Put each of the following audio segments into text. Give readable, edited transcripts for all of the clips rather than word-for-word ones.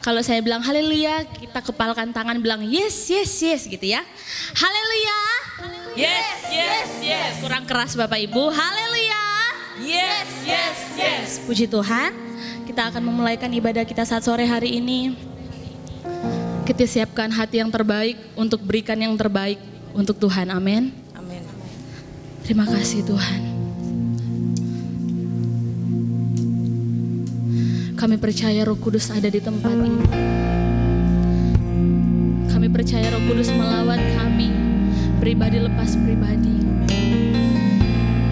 Kalau saya bilang haleluya, kita kepalkan tangan bilang yes, yes, yes gitu ya. Haleluya. Yes, yes, yes. Kurang keras Bapak Ibu. Haleluya. Yes, yes, yes. Puji Tuhan. Kita akan memulaikan ibadah kita saat sore hari ini. Kita siapkan hati yang terbaik untuk berikan yang terbaik untuk Tuhan. Amin. Amin. Terima kasih Tuhan. Kami percaya Roh Kudus ada di tempat ini. Kami percaya Roh Kudus melawat kami, pribadi lepas pribadi.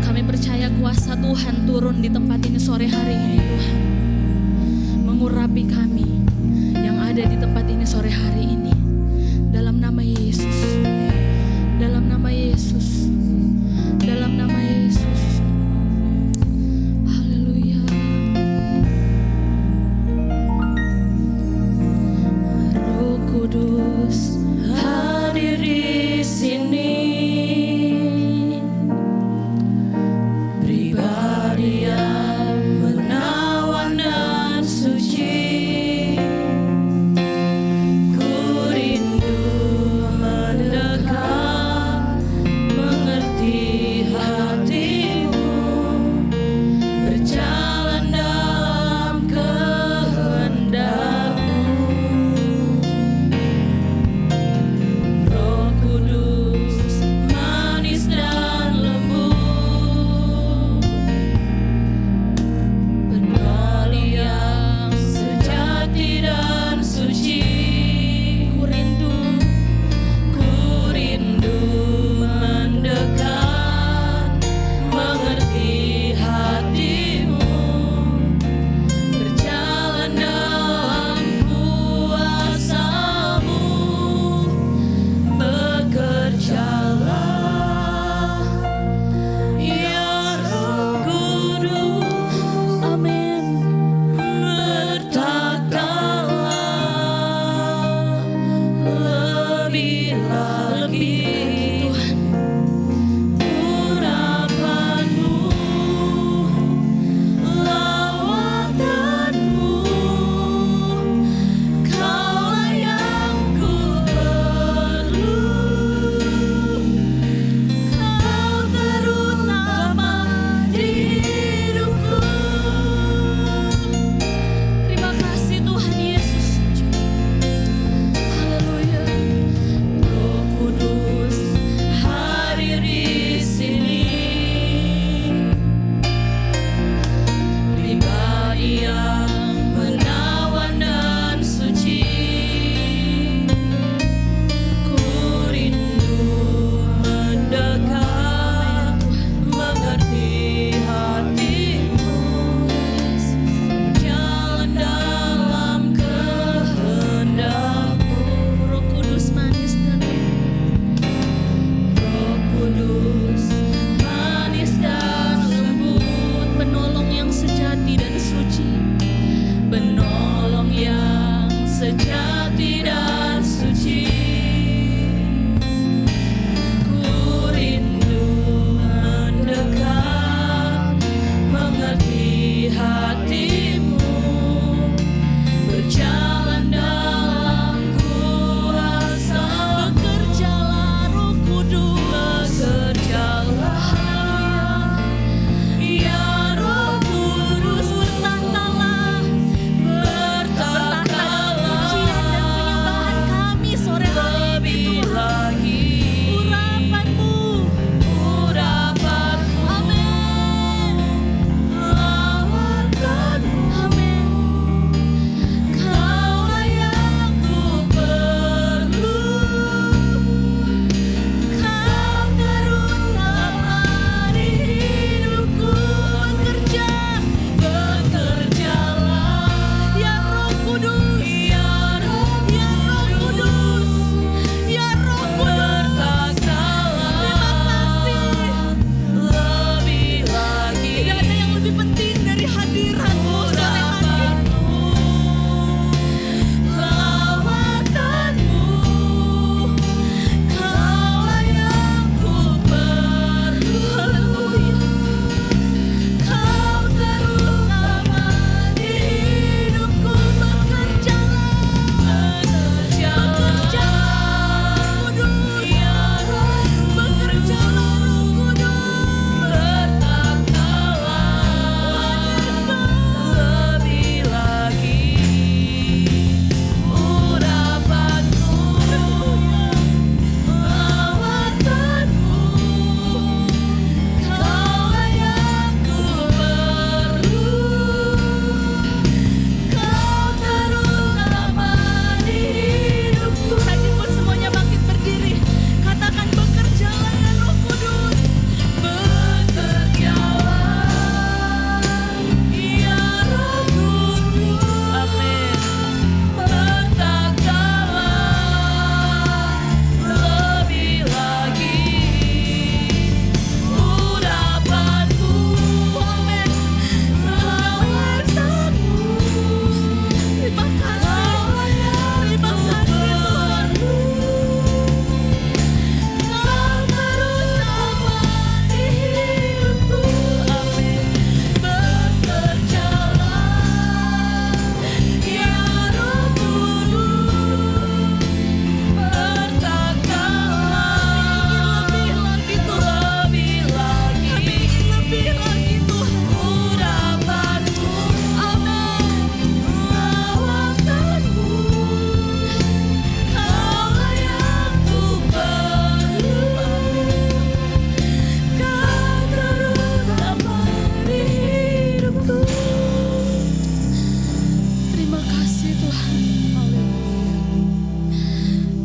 Kami percaya kuasa Tuhan turun di tempat ini sore hari ini Tuhan. Mengurapi kami yang ada di tempat ini sore hari ini. Dalam nama Yesus. Dalam nama Yesus. Dalam nama Yesus. Kudus hadir di sini, pribadi yang menawan dan suci, ku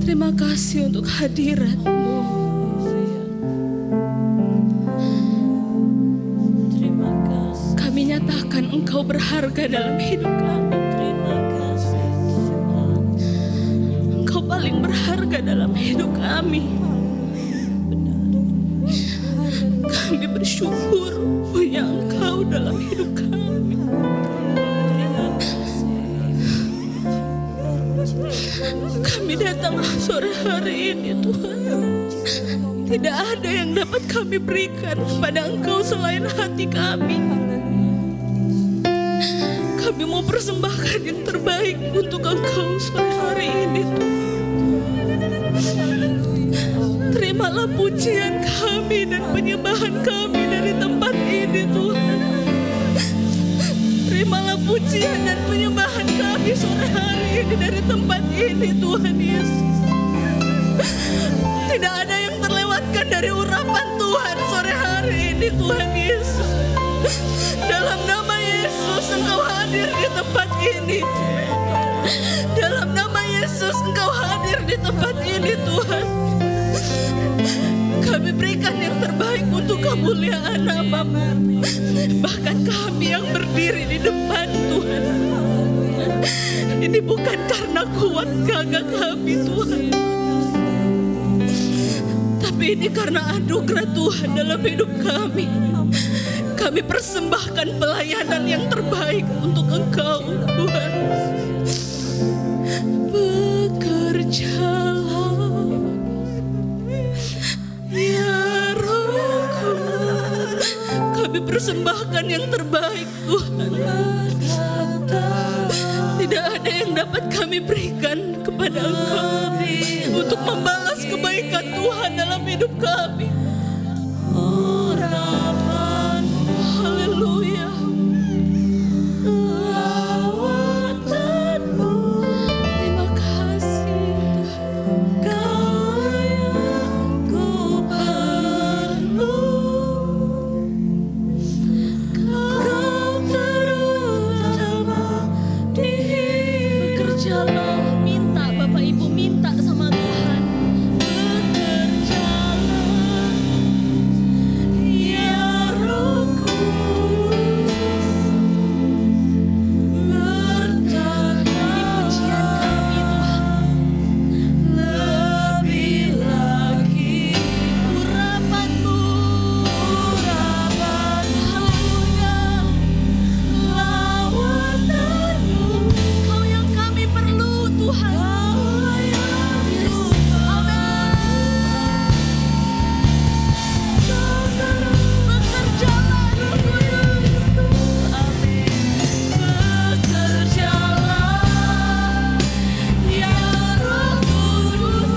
Terima kasih untuk hadirat-Mu. Terima kasih. Kami nyatakan Engkau berharga dalam hidup kami. Terima kasih Tuhan. Engkau paling berharga dalam hidup kami. Kami bersyukur punya Engkau dalam hidup kami. Kami datang sore hari ini Tuhan. Tidak ada yang dapat kami berikan kepada Engkau selain hati kami. Kami mau persembahkan yang terbaik untuk Engkau sore hari ini Tuhan. Terimalah pujian kami dan penyembahan kami dari tempat ini Tuhan. Terimalah pujian dan penyembahan kami sore hari ini dari tempat ini Tuhan Yesus. Tidak ada yang terlewatkan dari urapan Tuhan sore hari ini Tuhan Yesus. Dalam nama Yesus Engkau hadir di tempat ini. Dalam nama Yesus Engkau hadir di tempat ini Tuhan. Kami berikan yang terbaik untuk kemuliaan nama-Mu. Bahkan kami yang berdiri di depan Tuhan, ini bukan karena kuat gagah kami Tuhan, tapi ini karena anugerah Tuhan dalam hidup kami. Kami persembahkan pelayanan yang terbaik untuk Engkau Tuhan. Bekerjalah ya Rohku. Kami persembahkan yang terbaik Tuhan. Tidak ada yang dapat kami berikan kepada Engkau untuk membalas kebaikan Tuhan dalam hidup kami. Haleluya. Terima kasih bekerjalah, minta Bapak Ibu, minta sama Tuhan. Bekerjalah ya Roh Kudus, bertata di pujian kami Tuhan. Lebih lagi urapan-Mu, haleluya. Lawatan-Mu, Kau yang kami perlu Tuhan. Yes, amin. Bekerjalah Roh Kudus, amin. Bekerjalah ya Roh Kudus,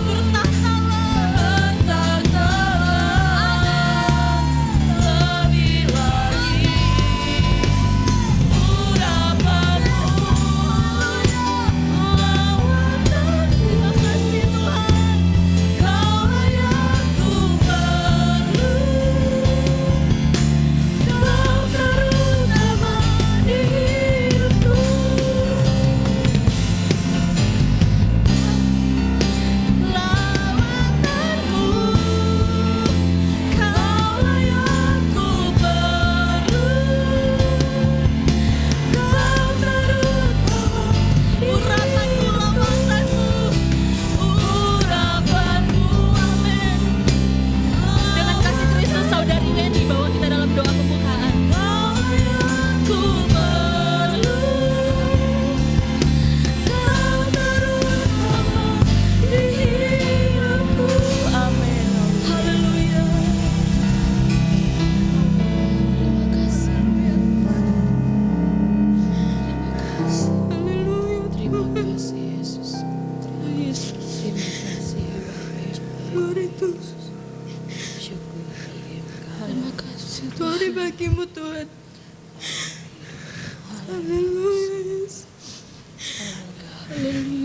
bertahtalah, lebih lagi urapan-Mu, lawatan. Terima kasih Tuhan, Kaulah yang ku perlu. Kau terutama di hidupku. Lawatan-Mu, Kaulah yang ku perlu. Kau terutama urapan-Mu, lawatan-Mu, urapan-Mu, amin. Dengan kasih Kristus Saudari Weni bawa kita dalam doa pembukaan. Kaulah yang ku perlu. Kau terutama di hidupku, amin. Haleluya. Terima kasih ya Tuhan. Haleluya. Terima kasih Yesus. Terima kasih ya Bapak. Glory Tuhan. Terima kasih Tuhan bagimu Tuhan. Haleluya.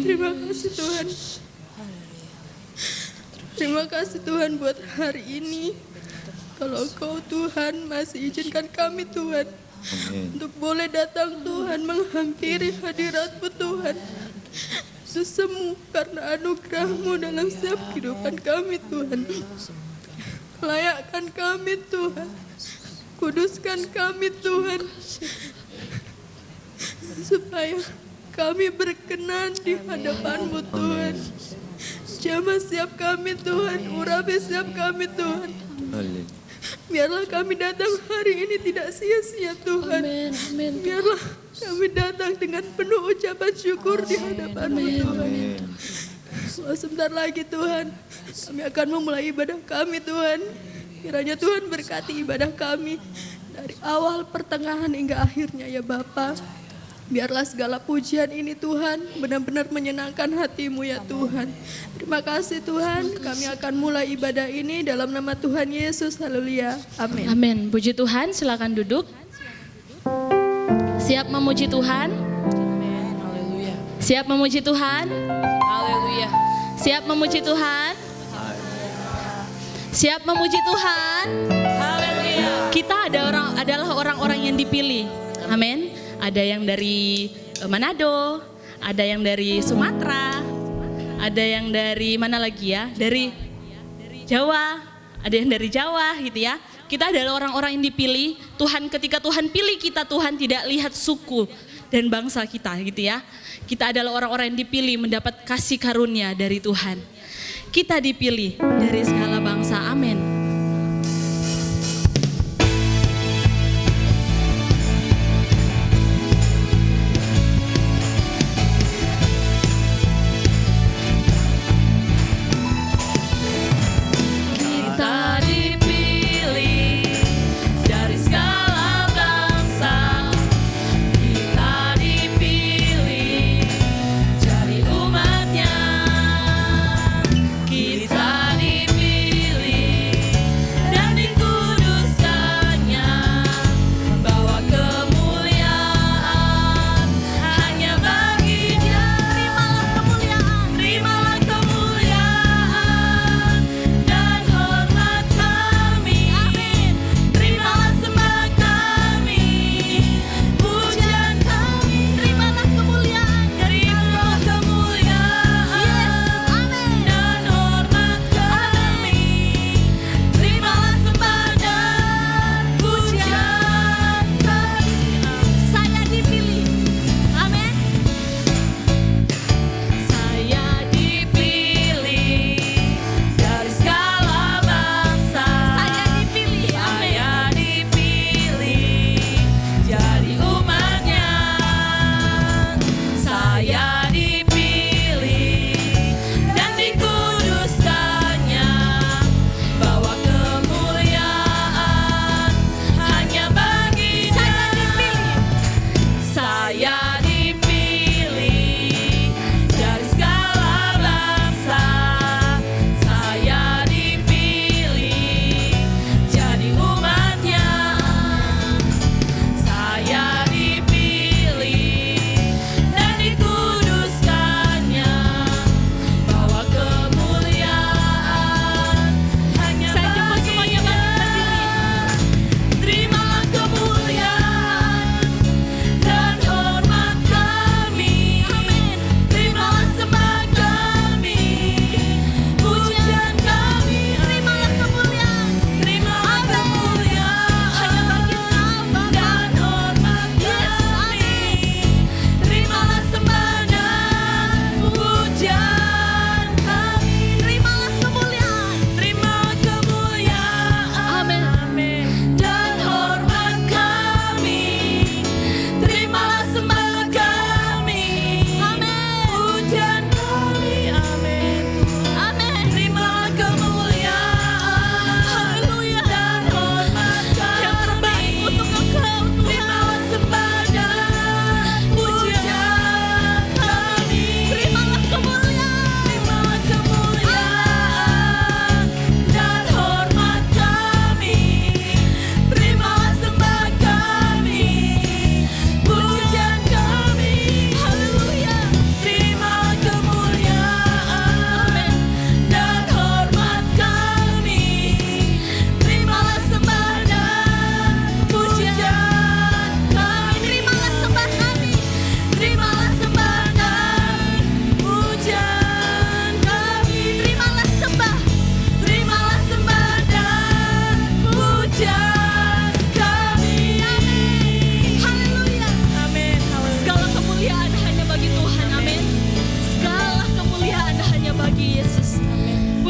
Terima kasih Tuhan. Terima kasih Tuhan buat hari ini. Kalau Kau Tuhan masih izinkan kami Tuhan untuk boleh datang Tuhan menghampiri hadirat-Mu Tuhan. itu semua karena anugerah-Mu dalam setiap kehidupan kami Tuhan. Layakkan kami Tuhan, kuduskan kami Tuhan, supaya kami berkenan di hadapan-Mu Tuhan. Jamah setiap kami Tuhan, urapi setiap kami Tuhan. Biarlah kami datang hari ini tidak sia-sia Tuhan. Biarlah kami datang dengan penuh ucapan syukur di hadapan-Mu Tuhan. Sebentar lagi Tuhan, kami akan memulai ibadah kami Tuhan. Kiranya Tuhan berkati ibadah kami dari awal, pertengahan hingga akhirnya ya Bapa. Biarlah segala pujian ini Tuhan benar-benar menyenangkan hati-Mu ya Tuhan. Terima kasih Tuhan, kami akan mulai ibadah ini dalam nama Tuhan Yesus. Haleluya. Amin. Amin. Puji Tuhan, silakan duduk. Siap memuji Tuhan? Haleluya. Siap memuji Tuhan? Haleluya. Siap memuji Tuhan? Siap memuji Tuhan? Haleluya. Kita adalah orang-orang yang dipilih. Amin. Ada yang dari Manado, ada yang dari Sumatera, ada yang dari mana lagi ya? Dari Jawa, ada yang dari Jawa gitu ya. Kita adalah orang-orang yang dipilih. Tuhan, ketika Tuhan pilih kita, Tuhan tidak lihat suku dan bangsa kita gitu ya. Kita adalah orang-orang yang dipilih mendapat kasih karunia dari Tuhan. Kita dipilih dari segala bangsa. Amin. Kita dipilih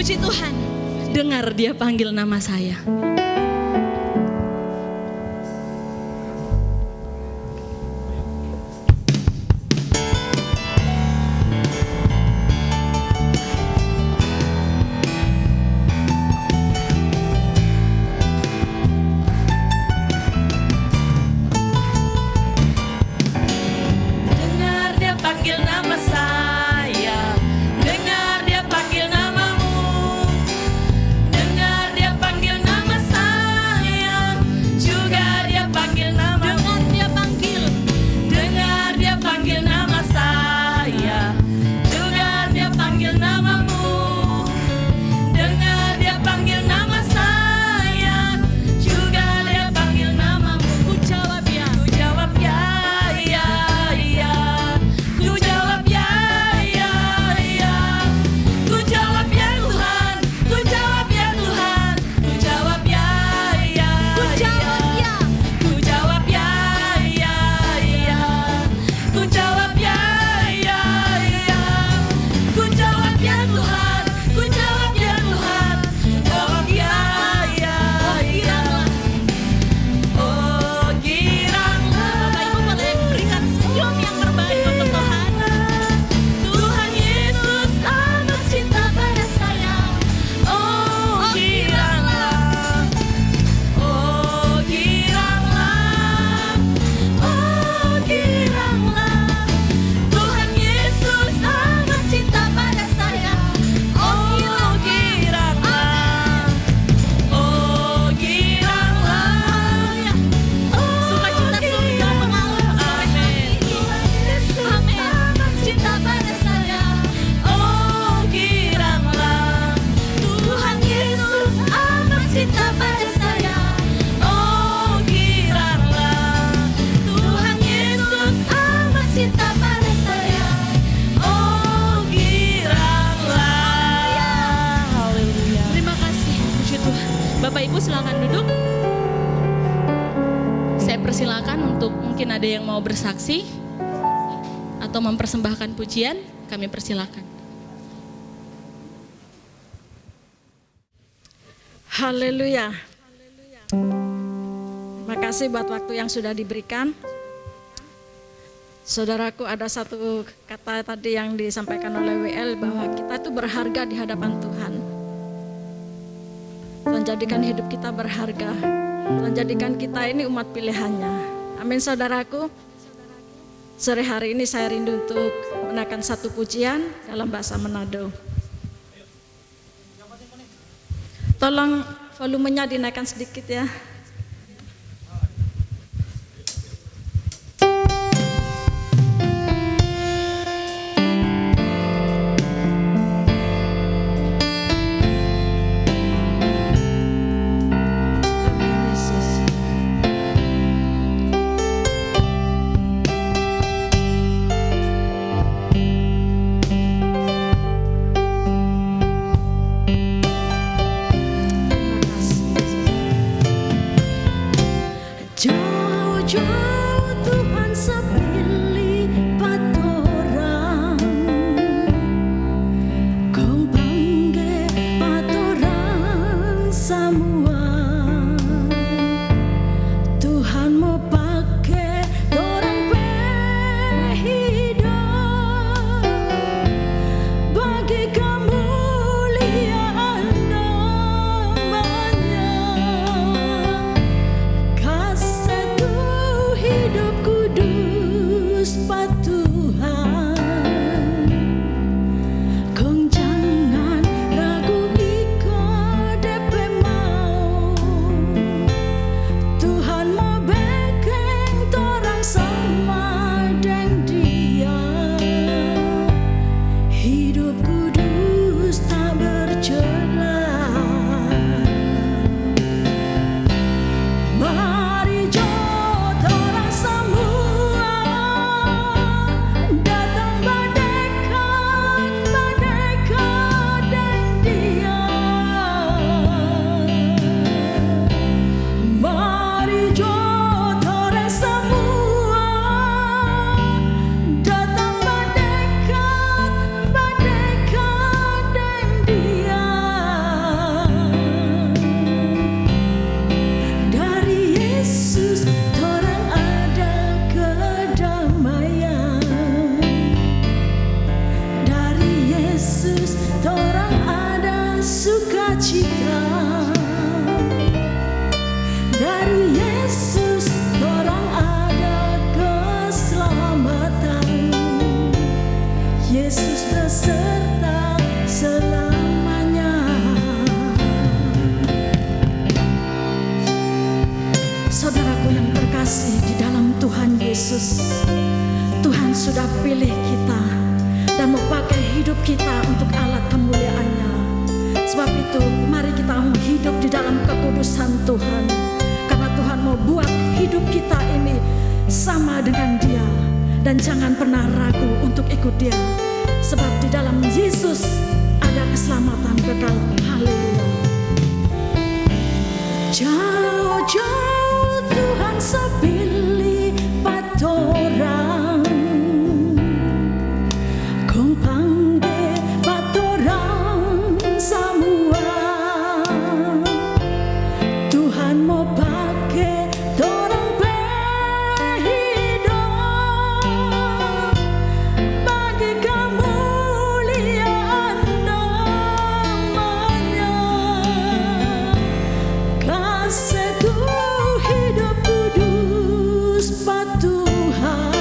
Puji Tuhan, dengar dia panggil nama saya. Dengar dia panggil nama saya, dengar dia panggil namamu, dengar dia panggil nama saya, juga dia panggil namamu. Dengar dia panggil nama saya, juga dia panggil namamu. Dengar dia panggil nama saya, juga dia panggil namamu. Ku jawab ya, ya, ya. Ku jawab ya, ya. Ku jawab ya Tuhan, ku jawab ya Tuhan, ku jawab ya, ya. Ku jawab ya, ku jawab ya, ya. Ku jawab ya, ya. Ku jawab ya Tuhan, ku jawab ya Tuhan, jawab ya, ya. Oh giranglah, Bapak Ibu boleh berikan senyum yang terbaik untuk Tuhan. Tuhan Yesus amat cinta pada saya. Oh giranglah, oh giranglah, oh giranglah. Tuhan Yesus amat cinta pada saya. Oh giranglah, oh giranglah. Sukacita surga mengalir amin. Amin. Amat cinta pada saya. Oh giranglah, Tuhan Yesus amat cinta pada saya. Oh giranglah, Tuhan Yesus amat cinta pada saya. Oh giranglah. Haleluya. Terima kasih, puji Tuhan. Bapak Ibu silakan duduk. Saya persilakan untuk mungkin ada yang mau bersaksi atau mempersembahkan pujian, kami persilakan. Haleluya. Terima kasih buat waktu yang sudah diberikan. Saudaraku, ada satu kata tadi yang disampaikan oleh WL bahwa kita itu berharga di hadapan Tuhan. Tuhan jadikan hidup kita berharga. Tuhan jadikan kita ini umat pilihannya. Amin saudaraku. Sore hari ini saya rindu untuk menaikkan satu pujian dalam bahasa Manado. Tolong volumenya dinaikkan sedikit ya. Terima kasih. sukacita. Dari Yesus orang ada keselamatan. Yesus beserta selamanya. Saudaraku yang terkasih di dalam Tuhan Yesus, Tuhan sudah pilih kita dan mau pakai hidup kita untuk alat kemuliaan-Nya. Sebab itu mari kita hidup di dalam kekudusan Tuhan, karena Tuhan mau buat hidup kita ini sama dengan Dia. Dan jangan pernah ragu untuk ikut Dia, sebab di dalam Yesus ada keselamatan kekal. Haleluya. Jauh-jauh Tuhan sepilih patorang, kong pangge patorang semua. Tuhan mau pakai torang hidup bagi kemuliaan namanya. Kasihku hidup kudus Tuhan,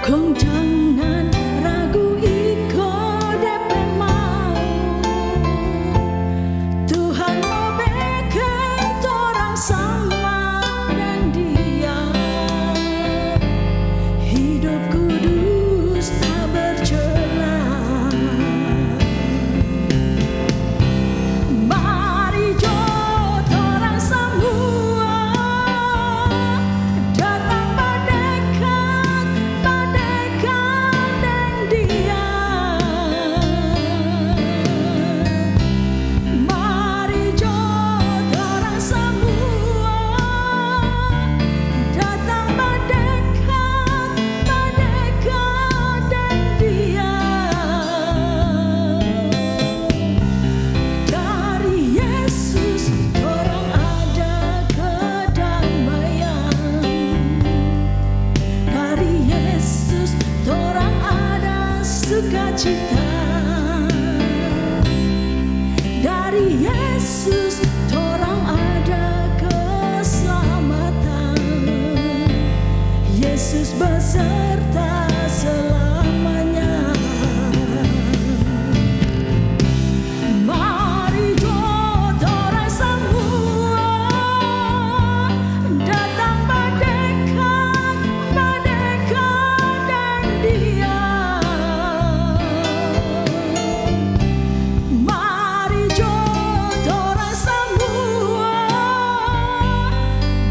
kong jangan ragu ikut DP mau. Tuhan mau bikin orang sama dengan Dia, hidup kudus tak bercela. Mari jauh orang semua datang mendekat dengan Dia. Mari jauh orang semua datang mendekat dengan Dia. Dari Yesus orang ada kedamaian. Dari Yesus orang ada sukacita. Dari Yesus orang ada keselamatan. Yesus beserta selamanya. Mari jauh orang semua datang mendekat dengan Dia. Mari jauh orang semua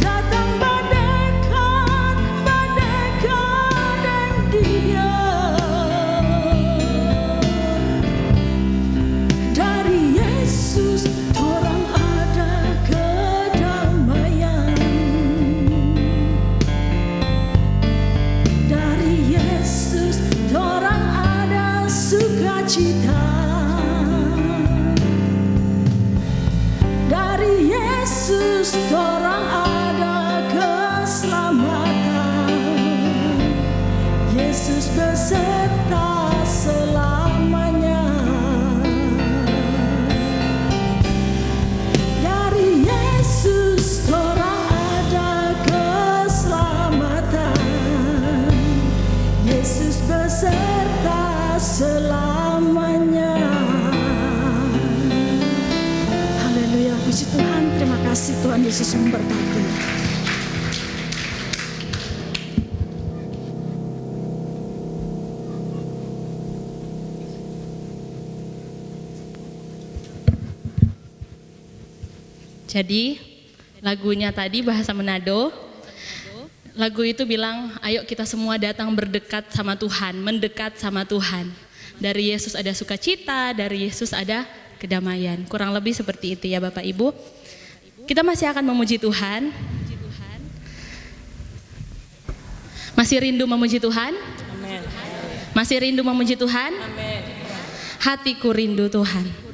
datang mendekat dengan Dia. Dari Yesus orang ada kedamaian. Dari Yesus orang ada sukacita. Dari Yesus orang ada keselamatan. Yesus beserta selamanya. Dari Yesus orang ada keselamatan. Yesus beserta selamanya. Haleluya, puji Tuhan. Terima kasih Tuhan Yesus memberkati. Jadi lagunya tadi bahasa Manado. Lagu itu bilang, ayo kita semua datang berdekat sama Tuhan, mendekat sama Tuhan. Dari Yesus ada sukacita, dari Yesus ada kedamaian. Kurang lebih seperti itu ya Bapak Ibu. Kita masih akan memuji Tuhan. Masih rindu memuji Tuhan? Amin. Masih rindu memuji Tuhan? Amin. Hatiku rindu Tuhan.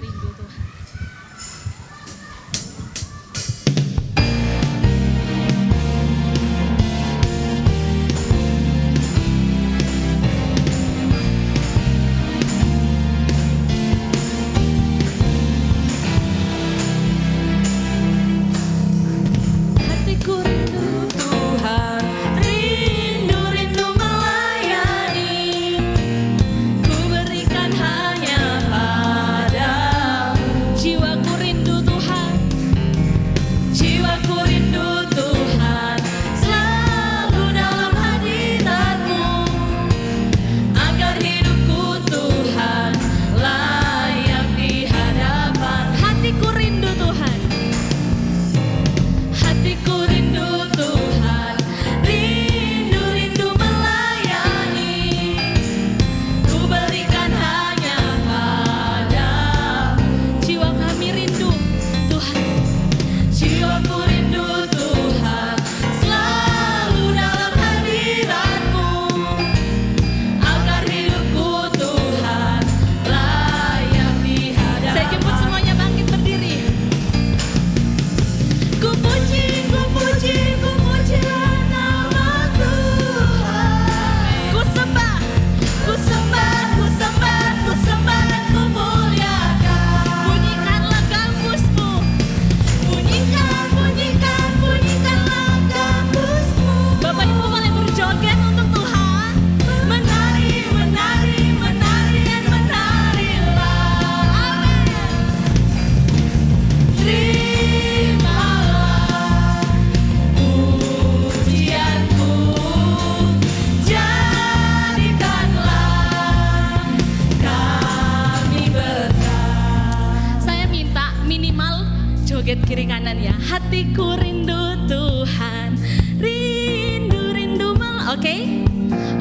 hatiku rindu Tuhan, rindu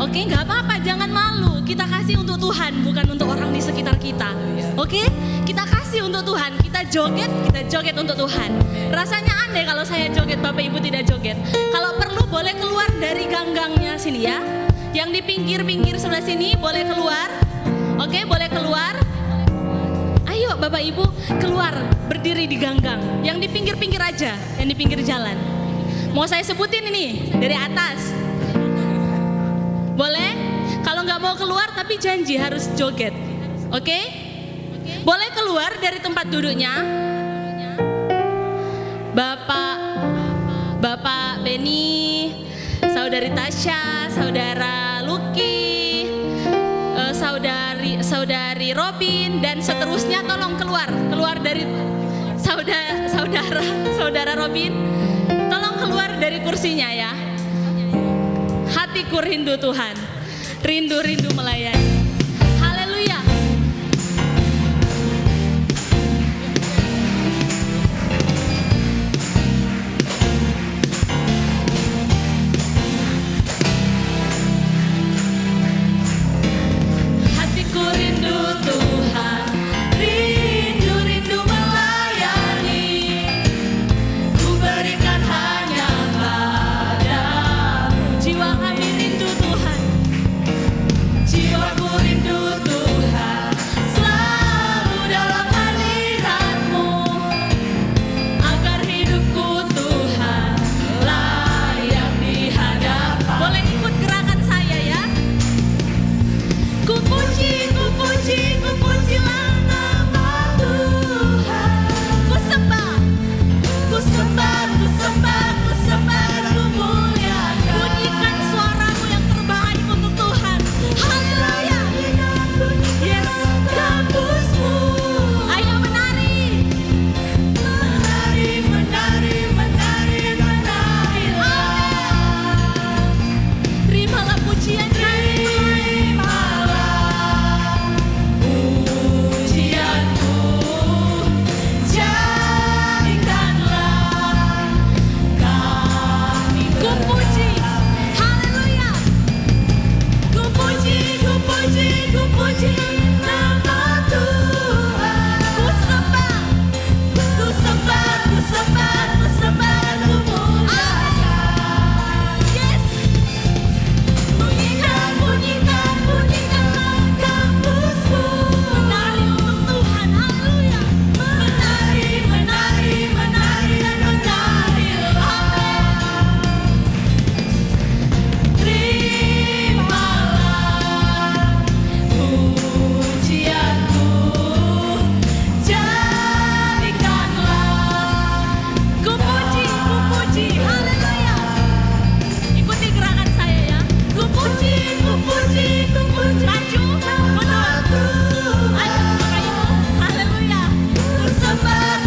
Oke, nggak apa-apa, jangan malu. Kita kasih untuk Tuhan, bukan untuk orang di sekitar kita. Oke, kita kasih untuk Tuhan. Kita joget untuk Tuhan. Rasanya aneh kalau saya joget, Bapak Ibu tidak joget. Kalau perlu boleh keluar dari ganggangnya sini ya. Yang di pinggir-pinggir sebelah sini boleh keluar. Oke, boleh keluar. Ayo Bapak Ibu keluar, berdiri di ganggang. Yang di pinggir-pinggir aja, yang di pinggir jalan. Mau saya sebutin ini dari atas. Boleh? Kalau nggak mau keluar tapi janji harus joget. Oke? Boleh keluar dari tempat duduknya. Bapak Beni, Saudari Tasya, Saudara Luki, Saudari Robin, dan seterusnya tolong keluar dari saudara Robin. Tolong keluar dari kursinya ya. Hatiku rindu Tuhan, rindu melayani. Haleluya. Hatiku rindu Tuhan, rindu melayani. Ku berikan hanya padamu. Jiwa kami rindu Tuhan, jiwaku rindu Tuhan, selalu dalam hadirat-Mu, agar hidupku Tuhan layak di hadapan. Boleh ikut gerakan saya ya. Ku puji nama Tuhan. Ku sembah, ku muliakan. Bunyikan suaramu yang terbaik untuk Tuhan. Haleluya. Yes, kampusmu. Ayo menari. Terimalah pujian kami. Pujianku, jadikanlah kami. Ku puji, haleluya. Ku puji nama Tuhan. Ku sembah, ku muliakan. Yes. Bunyikan kampusmu. Menari untuk Tuhan, haleluya. Menari dan menarilah. Terimalah pujianku, jadikanlah. Ku puji, haleluya. Ikuti gerakan saya ya. Ku puji. Maju, mundur. Ayo Bapak Ibu, haleluya. Ku sembah,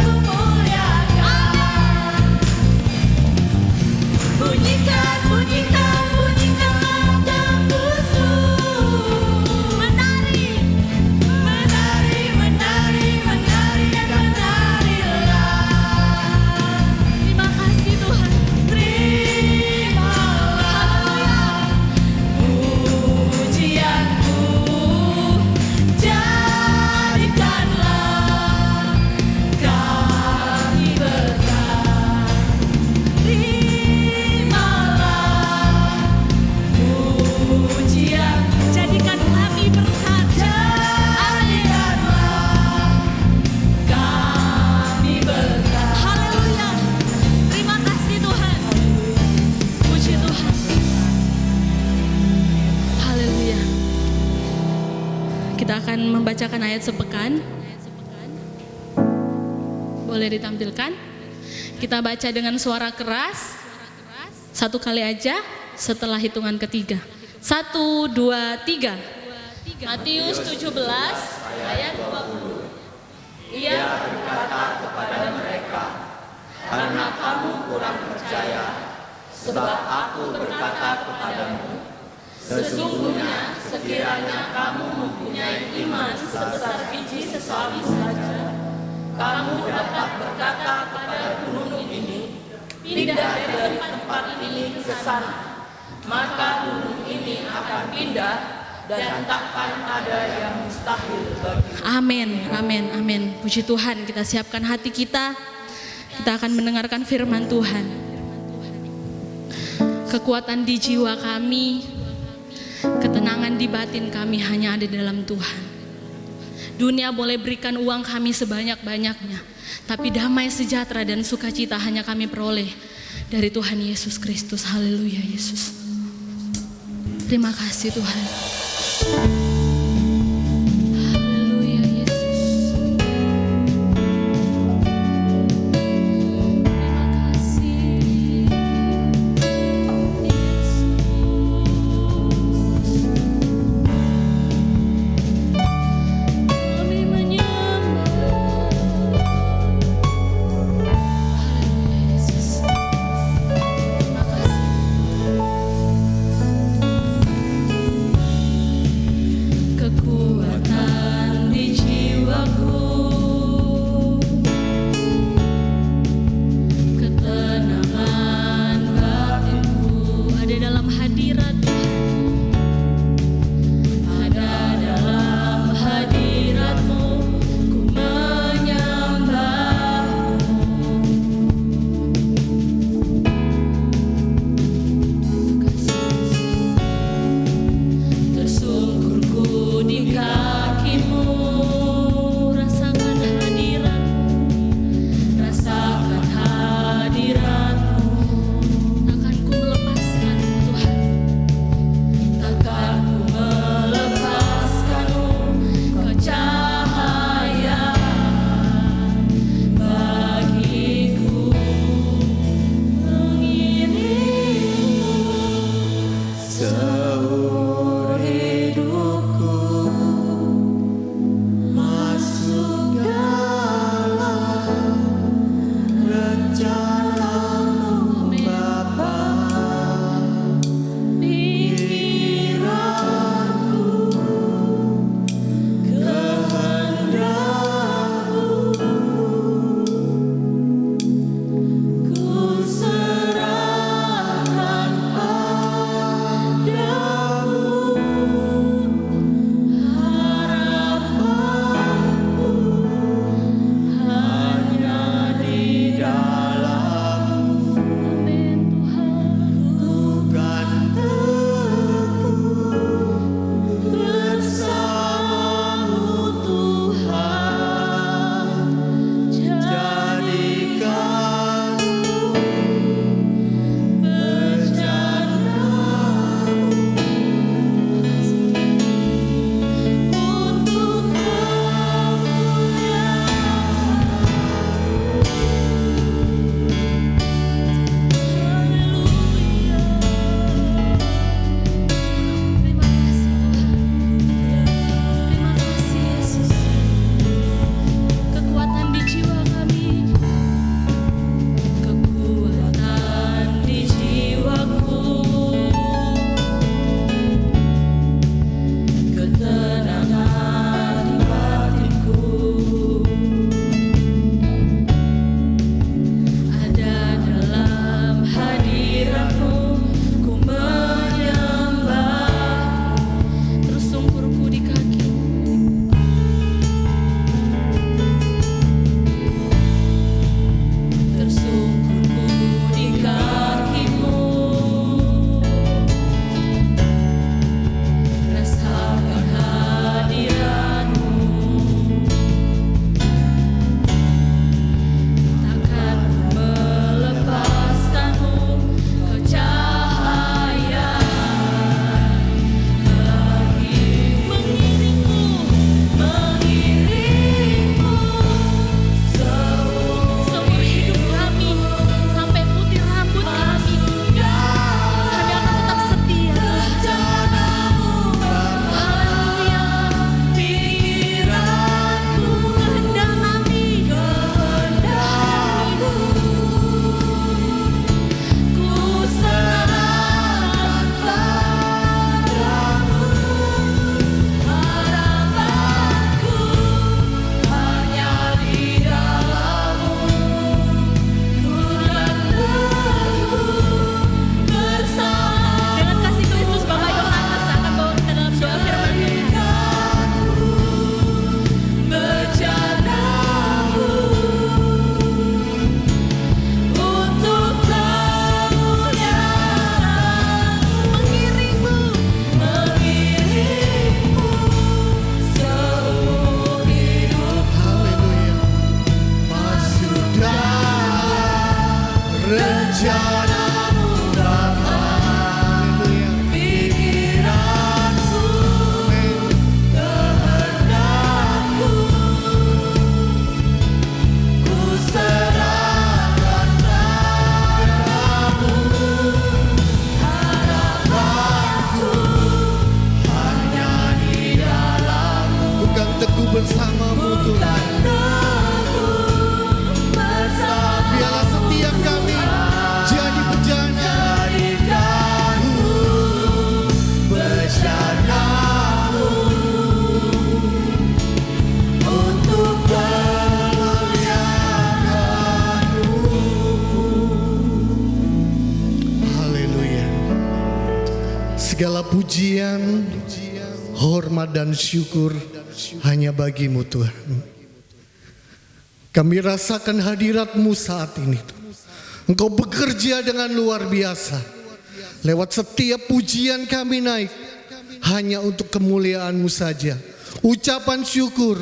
ku muliakan. Bunyikan kampusmu. Menari dan menarilah. Terima kasih Tuhan. Terimalah pujianku, jadikanlah kami berkat. Terimalah pujianku, jadikan kami berkat. Jadikanlah kami berkat. Haleluya. Terima kasih Tuhan. Puji Tuhan. Haleluya. Kita akan membacakan ayat sepekan. Boleh ditampilkan? Kita baca dengan suara keras. Satu kali aja setelah hitungan ketiga. 1, 2, 3. Matius 17 ayat 20. Ia berkata kepada mereka, karena kamu kurang percaya, sebab aku berkata kepadamu, sesungguhnya sekiranya kamu mempunyai iman sebesar biji sesawi saja, kamu dapat berkata pada gunung ini, pindah dari tempat ini ke sana, maka gunung ini akan pindah dan takkan ada yang mustahil bagi. Amin, amin, amin. Puji Tuhan, kita siapkan hati kita. Kita akan mendengarkan firman Tuhan. Kekuatan di jiwa kami, ketenangan di batin kami hanya ada dalam Tuhan. Dunia boleh berikan uang kami sebanyak-banyaknya, tapi damai sejahtera dan sukacita hanya kami peroleh dari Tuhan Yesus Kristus. Haleluya Yesus. Terima kasih Tuhan. Haleluya Yesus. Terima kasih Yesus. Kami menyembah. Haleluya Yesus. Terima kasih. Kekuatan di jiwaku, ketenangan batinku ada dalam hadirat Tuhan, ada dalam hadirat-Mu, ku menyembah-Mu. Kasih Yesus. Tersungkurku di bersama-Mu Tuhan. Biarlah setiap kami jadi bejana. Haleluya. Segala pujian, hormat dan syukur hanya bagi-Mu Tuhan. Kami rasakan hadirat-Mu saat ini. Engkau bekerja dengan luar biasa. Lewat setiap pujian kami naik hanya untuk kemuliaan-Mu saja. Ucapan syukur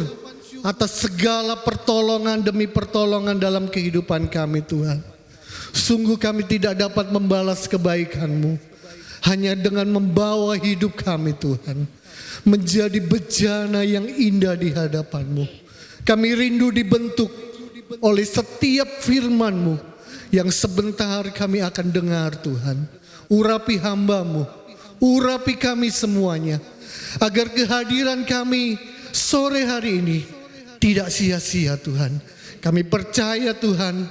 atas segala pertolongan demi pertolongan dalam kehidupan kami Tuhan. Sungguh kami tidak dapat membalas kebaikan-Mu hanya dengan membawa hidup kami Tuhan menjadi bejana yang indah di hadapan-Mu. Kami rindu dibentuk oleh setiap firman-Mu yang sebentar kami akan dengar Tuhan. Urapi hamba-Mu, urapi kami semuanya, agar kehadiran kami sore hari ini tidak sia-sia Tuhan. Kami percaya Tuhan,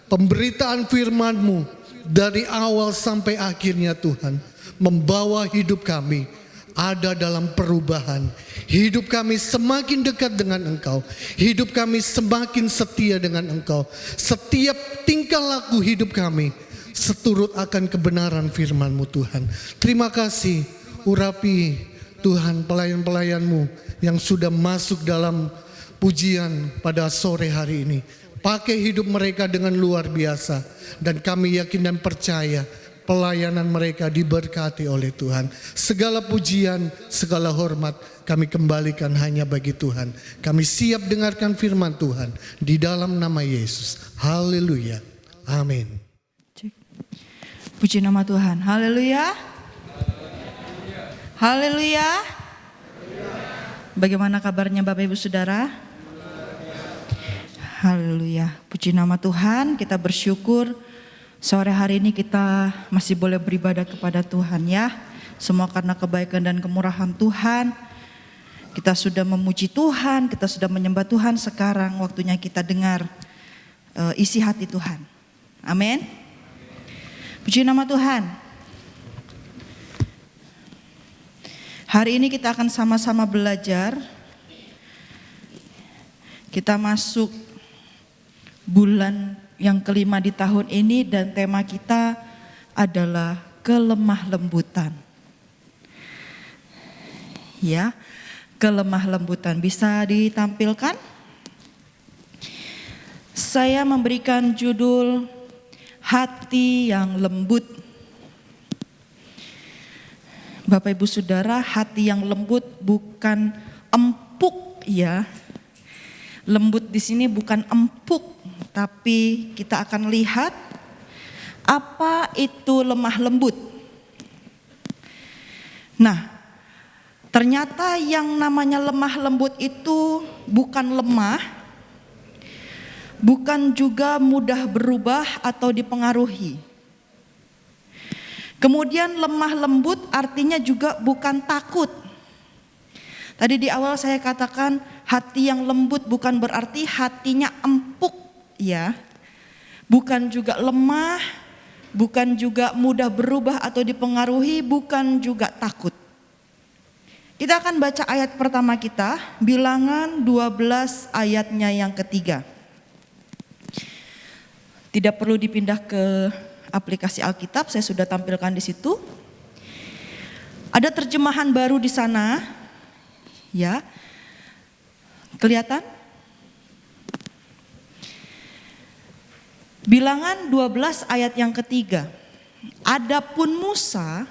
pemberitaan firman-Mu dari awal sampai akhirnya Tuhan membawa hidup kami ada dalam perubahan. Hidup kami semakin dekat dengan Engkau. Hidup kami semakin setia dengan Engkau. Setiap tingkah laku hidup kami seturut akan kebenaran firman-Mu Tuhan. Terima kasih, urapi Tuhan pelayan-pelayan-Mu yang sudah masuk dalam pujian pada sore hari ini. Pakai hidup mereka dengan luar biasa. Dan kami yakin dan percaya pelayanan mereka diberkati oleh Tuhan. Segala pujian, segala hormat kami kembalikan hanya bagi Tuhan. Kami siap dengarkan firman Tuhan di dalam nama Yesus. Haleluya. Amin. Puji nama Tuhan. Haleluya. Haleluya. Bagaimana kabarnya Bapak Ibu Saudara? Haleluya. Puji nama Tuhan. Kita bersyukur sore hari ini kita masih boleh beribadah kepada Tuhan ya. Semua karena kebaikan dan kemurahan Tuhan. Kita sudah memuji Tuhan, kita sudah menyembah Tuhan. Sekarang waktunya kita dengar isi hati Tuhan. Amin. Puji nama Tuhan. Hari ini kita akan sama-sama belajar. Kita masuk bulan yang kelima di tahun ini dan tema kita adalah kelemah lembutan. Ya, kelemah lembutan bisa ditampilkan? Saya memberikan judul hati yang lembut. Bapak Ibu Saudara, hati yang lembut bukan empuk ya. Lembut di sini bukan empuk, tapi kita akan lihat apa itu lemah lembut. Nah, ternyata yang namanya lemah lembut itu bukan lemah, bukan juga mudah berubah atau dipengaruhi. Kemudian lemah lembut artinya juga bukan takut. Tadi di awal saya katakan hati yang lembut bukan berarti hatinya empuk ya. Bukan juga lemah, bukan juga mudah berubah atau dipengaruhi, bukan juga takut. Kita akan baca ayat pertama kita, Bilangan 12 ayatnya yang ketiga. Tidak perlu dipindah ke aplikasi Alkitab, saya sudah tampilkan di situ. Ada terjemahan baru di sana, ya, kelihatan? Bilangan 12 ayat yang ketiga. Adapun Musa,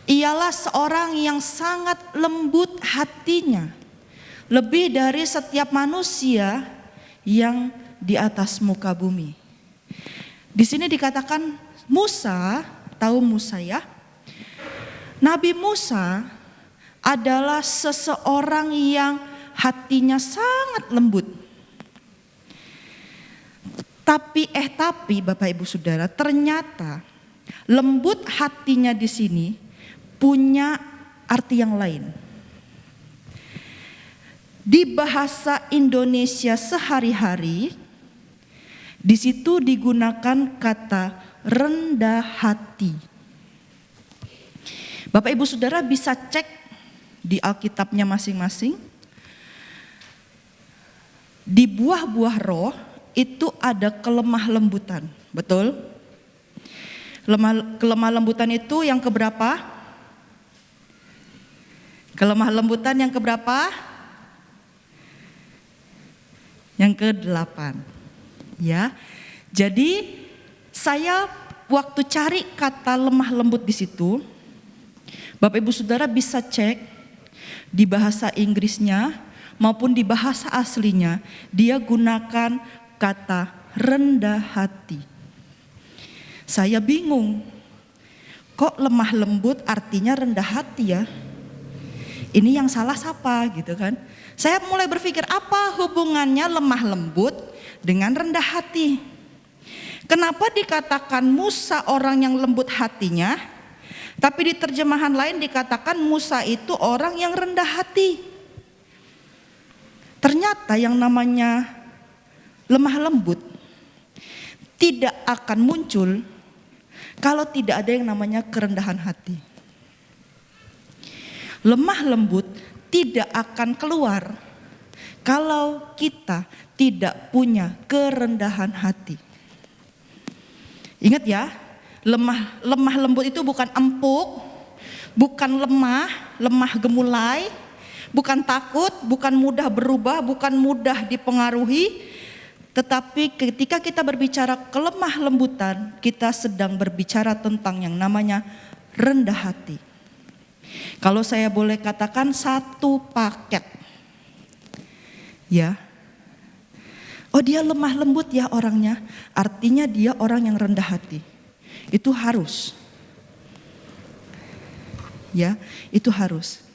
ialah seorang yang sangat lembut hatinya, lebih dari setiap manusia yang di atas muka bumi. Di sini dikatakan Musa, tahu Musa ya? Nabi Musa adalah seseorang yang hatinya sangat lembut. Tapi Bapak Ibu Saudara, ternyata lembut hatinya di sini punya arti yang lain. di bahasa Indonesia sehari-hari, di situ digunakan kata rendah hati. Bapak Ibu Saudara bisa cek di Alkitabnya masing-masing. Di buah-buah roh itu ada kelemah lembutan, betul? Kelemah lembutan itu yang keberapa? Kelemah lembutan yang keberapa? Yang ke-8. Ya. Jadi saya waktu cari kata lemah lembut di situ, Bapak Ibu Saudara bisa cek di bahasa Inggrisnya maupun di bahasa aslinya, dia gunakan kata rendah hati. Saya bingung, kok lemah lembut artinya rendah hati ya? Ini yang salah siapa gitu kan? Saya mulai berpikir apa hubungannya lemah lembut dengan rendah hati? Kenapa dikatakan Musa orang yang lembut hatinya, tapi di terjemahan lain dikatakan Musa itu orang yang rendah hati? Ternyata yang namanya lemah lembut tidak akan muncul kalau tidak ada yang namanya kerendahan hati. Lemah lembut tidak akan keluar kalau kita tidak punya kerendahan hati. Ingat ya, lemah lembut itu bukan empuk, bukan lemah gemulai, bukan takut, bukan mudah berubah, bukan mudah dipengaruhi. Tetapi ketika kita berbicara kelemah lembutan, kita sedang berbicara tentang yang namanya rendah hati. Kalau saya boleh katakan satu paket. Ya. Oh, dia lemah lembut ya orangnya, artinya dia orang yang rendah hati. Itu harus. Ya, itu harus.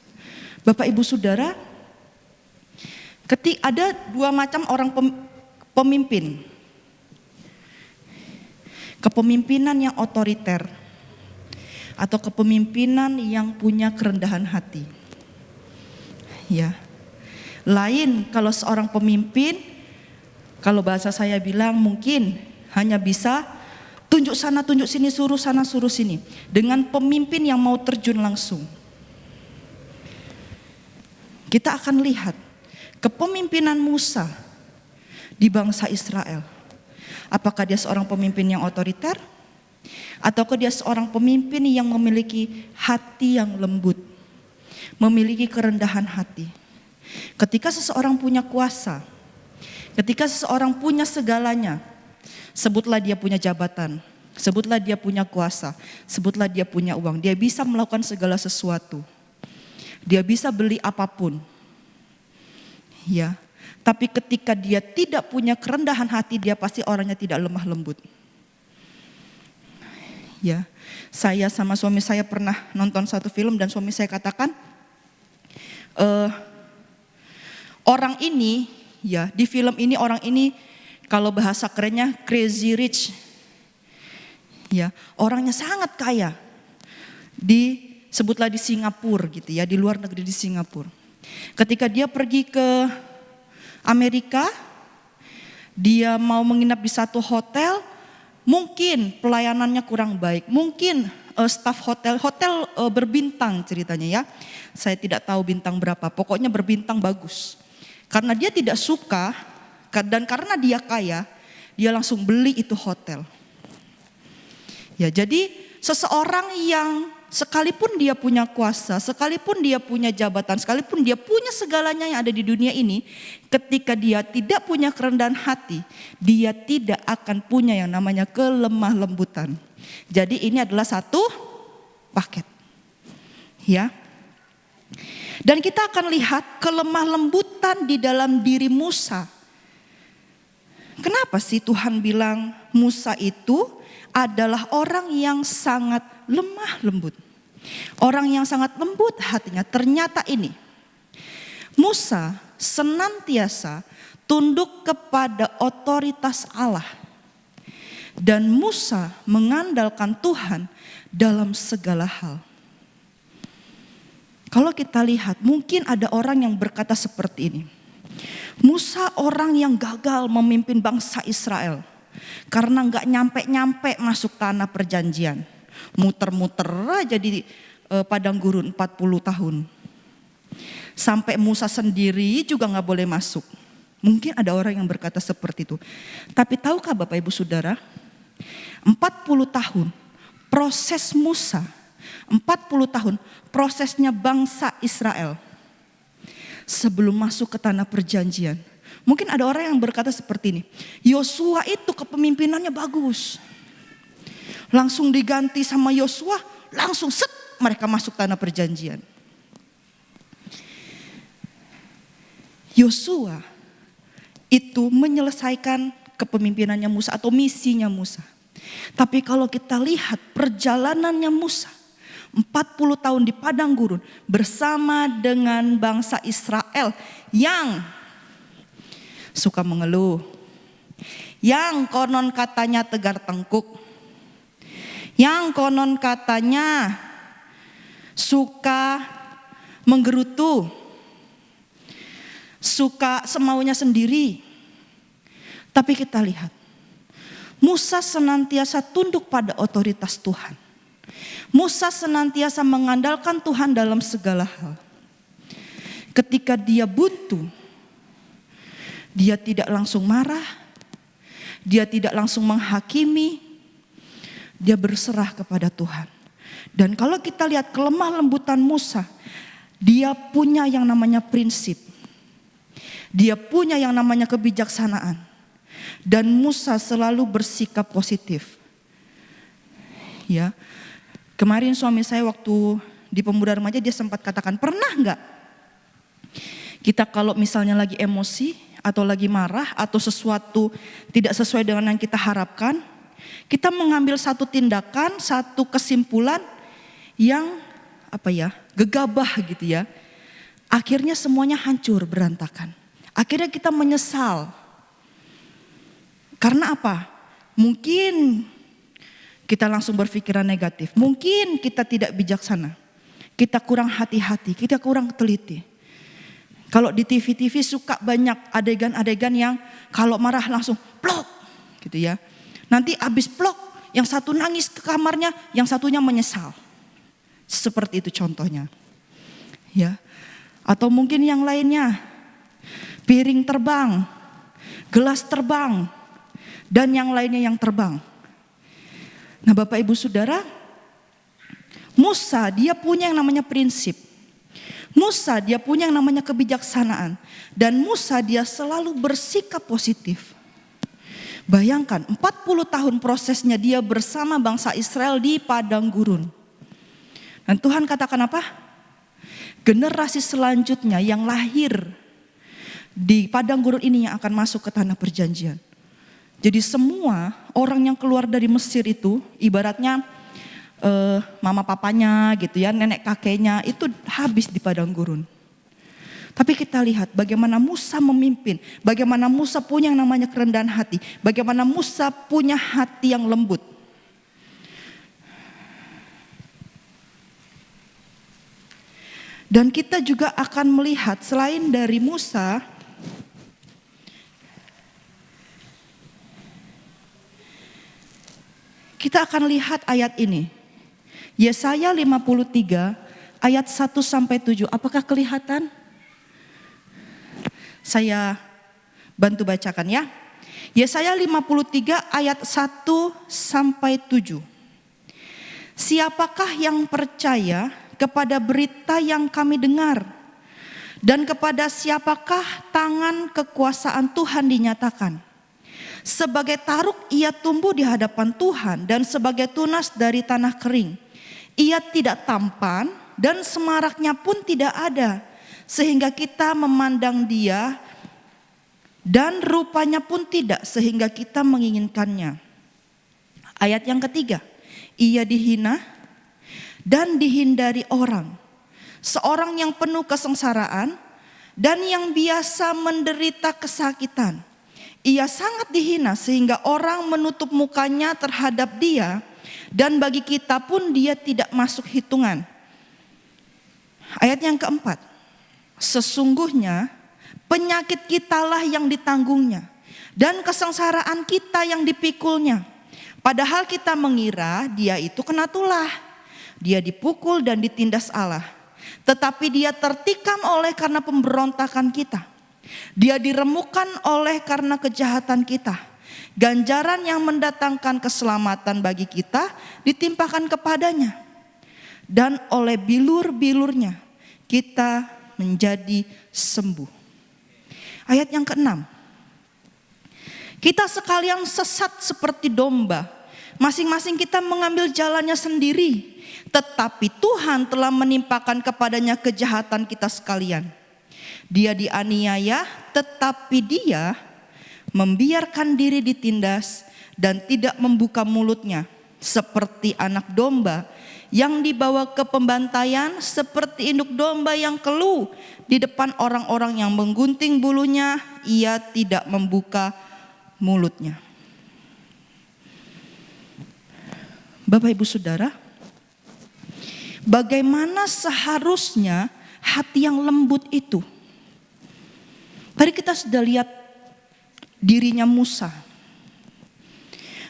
Bapak Ibu Saudara, ada dua macam orang pemimpin. Kepemimpinan yang otoriter atau kepemimpinan yang punya kerendahan hati. Ya. Lain kalau seorang pemimpin, kalau bahasa saya bilang mungkin hanya bisa tunjuk sana, tunjuk sini, suruh sana, suruh sini. Dengan pemimpin yang mau terjun langsung. Kita akan lihat kepemimpinan Musa di bangsa Israel. Apakah dia seorang pemimpin yang otoriter? Ataukah dia seorang pemimpin yang memiliki hati yang lembut, memiliki kerendahan hati. Ketika seseorang punya kuasa, ketika seseorang punya segalanya, sebutlah dia punya jabatan, sebutlah dia punya kuasa, sebutlah dia punya uang, dia bisa melakukan segala sesuatu. Dia bisa beli apapun. Ya, tapi ketika dia tidak punya kerendahan hati, dia pasti orangnya tidak lemah lembut. Ya, saya sama suami saya pernah nonton satu film dan suami saya katakan, orang ini, ya di film ini orang ini kalau bahasa kerennya crazy rich, ya orangnya sangat kaya, sebutlah di Singapura gitu ya, di luar negeri di Singapura. Ketika dia pergi ke Amerika, dia mau menginap di satu hotel. Mungkin pelayanannya kurang baik, mungkin staf hotel berbintang ceritanya ya. Saya tidak tahu bintang berapa, pokoknya berbintang bagus. Karena dia tidak suka dan karena dia kaya, dia langsung beli itu hotel. Ya, jadi seseorang yang sekalipun dia punya kuasa, sekalipun dia punya jabatan, sekalipun dia punya segalanya yang ada di dunia ini, ketika dia tidak punya kerendahan hati, dia tidak akan punya yang namanya kelemah lembutan. Jadi ini adalah satu paket. Ya. Dan kita akan lihat kelemah lembutan di dalam diri Musa. Kenapa sih Tuhan bilang Musa itu adalah orang yang sangat lemah lembut. Orang yang sangat lembut hatinya. Ternyata ini, Musa senantiasa tunduk kepada otoritas Allah. Dan Musa mengandalkan Tuhan dalam segala hal. Kalau kita lihat, mungkin ada orang yang berkata seperti ini. Musa orang yang gagal memimpin bangsa Israel karena nggak nyampe-nyampe masuk tanah perjanjian. Muter-muter aja di padang gurun 40 tahun. Sampai Musa sendiri juga nggak boleh masuk. Mungkin ada orang yang berkata seperti itu. Tapi tahukah Bapak Ibu Saudara, 40 tahun proses Musa, 40 tahun prosesnya bangsa Israel sebelum masuk ke tanah perjanjian. Mungkin ada orang yang berkata seperti ini, Yosua itu kepemimpinannya bagus. Langsung diganti sama Yosua, langsung set mereka masuk tanah perjanjian. Yosua itu menyelesaikan kepemimpinannya Musa atau misinya Musa. Tapi kalau kita lihat perjalanannya Musa, 40 tahun di padang gurun bersama dengan bangsa Israel yang suka mengeluh, yang konon katanya tegar tengkuk, yang konon katanya suka menggerutu, suka semaunya sendiri. Tapi kita lihat, Musa senantiasa tunduk pada otoritas Tuhan. Musa senantiasa mengandalkan Tuhan dalam segala hal. Ketika dia buntu, dia tidak langsung marah, dia tidak langsung menghakimi, dia berserah kepada Tuhan. Dan kalau kita lihat kelemah lembutan Musa, dia punya yang namanya prinsip. Dia punya yang namanya kebijaksanaan. Dan Musa selalu bersikap positif. Ya. Kemarin suami saya waktu di pemuda remaja dia sempat katakan, pernah enggak kita kalau misalnya lagi emosi atau lagi marah atau sesuatu tidak sesuai dengan yang kita harapkan, kita mengambil satu tindakan, satu kesimpulan yang gegabah gitu ya. Akhirnya semuanya hancur, berantakan. Akhirnya kita menyesal. Karena apa? Mungkin kita langsung berpikiran negatif. Mungkin kita tidak bijaksana. Kita kurang hati-hati, kita kurang teliti. Kalau di TV-TV suka banyak adegan-adegan yang kalau marah langsung plok gitu ya. Nanti habis plok, yang satu nangis ke kamarnya, yang satunya menyesal. Seperti itu contohnya. Ya. Atau mungkin yang lainnya, piring terbang, gelas terbang, dan yang lainnya yang terbang. Nah Bapak Ibu Saudara, Musa dia punya yang namanya prinsip. Musa dia punya yang namanya kebijaksanaan. Dan Musa dia selalu bersikap positif. Bayangkan 40 tahun prosesnya dia bersama bangsa Israel di padang gurun. Dan Tuhan katakan apa? Generasi selanjutnya yang lahir di padang gurun ini yang akan masuk ke tanah perjanjian. Jadi semua orang yang keluar dari Mesir itu ibaratnya mama papanya gitu ya, nenek kakeknya itu habis di padang gurun. Tapi kita lihat bagaimana Musa memimpin, bagaimana Musa punya yang namanya kerendahan hati, bagaimana Musa punya hati yang lembut. Dan kita juga akan melihat selain dari Musa, kita akan lihat ayat ini. Yesaya 53 ayat 1-7. Apakah kelihatan? Saya bantu bacakan ya. Yesaya 53 ayat 1-7. Siapakah yang percaya kepada berita yang kami dengar? Dan kepada siapakah tangan kekuasaan Tuhan dinyatakan? Sebagai taruk ia tumbuh di hadapan Tuhan dan sebagai tunas dari tanah kering. Ia tidak tampan dan semaraknya pun tidak ada. Sehingga kita memandang dia dan rupanya pun tidak sehingga kita menginginkannya. Ayat yang ketiga. Ia dihina dan dihindari orang. Seorang yang penuh kesengsaraan dan yang biasa menderita kesakitan. Ia sangat dihina sehingga orang menutup mukanya terhadap dia. Dan bagi kita pun dia tidak masuk hitungan. Ayat yang keempat. Sesungguhnya penyakit kitalah yang ditanggungnya, dan kesengsaraan kita yang dipikulnya. Padahal kita mengira dia itu kena tulah, dia dipukul dan ditindas Allah. Tetapi dia tertikam oleh karena pemberontakan kita, dia diremukkan oleh karena kejahatan kita. Ganjaran yang mendatangkan keselamatan bagi kita ditimpakan kepadanya, dan oleh bilur-bilurnya kita menjadi sembuh. Ayat yang ke-6. Kita sekalian sesat seperti domba, masing-masing kita mengambil jalannya sendiri. Tetapi Tuhan telah menimpakan kepadanya kejahatan kita sekalian. Dia dianiaya, tetapi dia membiarkan diri ditindas dan tidak membuka mulutnya. Seperti anak domba yang dibawa ke pembantaian, seperti induk domba yang keluh di depan orang-orang yang menggunting bulunya, ia tidak membuka mulutnya. Bapak Ibu Saudara, bagaimana seharusnya hati yang lembut itu? Tadi kita sudah lihat dirinya Musa.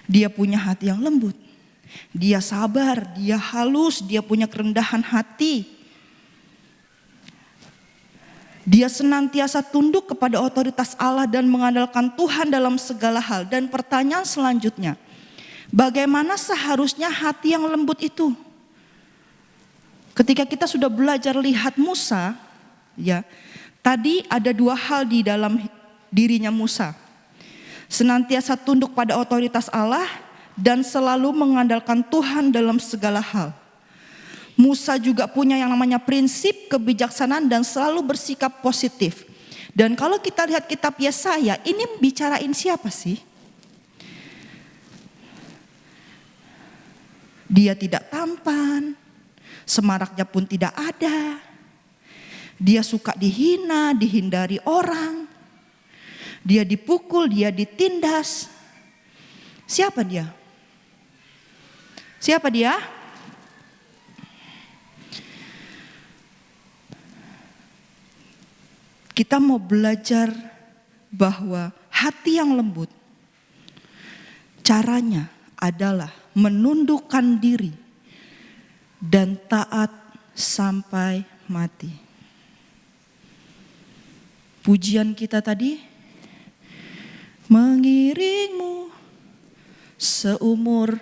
Dia punya hati yang lembut. Dia sabar, dia halus, dia punya kerendahan hati. Dia senantiasa tunduk kepada otoritas Allah dan mengandalkan Tuhan dalam segala hal. Dan pertanyaan selanjutnya, bagaimana seharusnya hati yang lembut itu? Ketika kita sudah belajar lihat Musa, ya, tadi ada dua hal di dalam dirinya Musa. Senantiasa tunduk pada otoritas Allah dan selalu mengandalkan Tuhan dalam segala hal. Musa juga punya yang namanya prinsip kebijaksanaan dan selalu bersikap positif. Dan kalau kita lihat kitab Yesaya, ini bicarain siapa sih? Dia tidak tampan, semaraknya pun tidak ada. Dia suka dihina, dihindari orang. Dia dipukul, dia ditindas. Siapa dia? Siapa dia? Kita mau belajar bahwa hati yang lembut, caranya adalah menundukkan diri dan taat sampai mati. Pujian kita tadi, mengiringmu seumur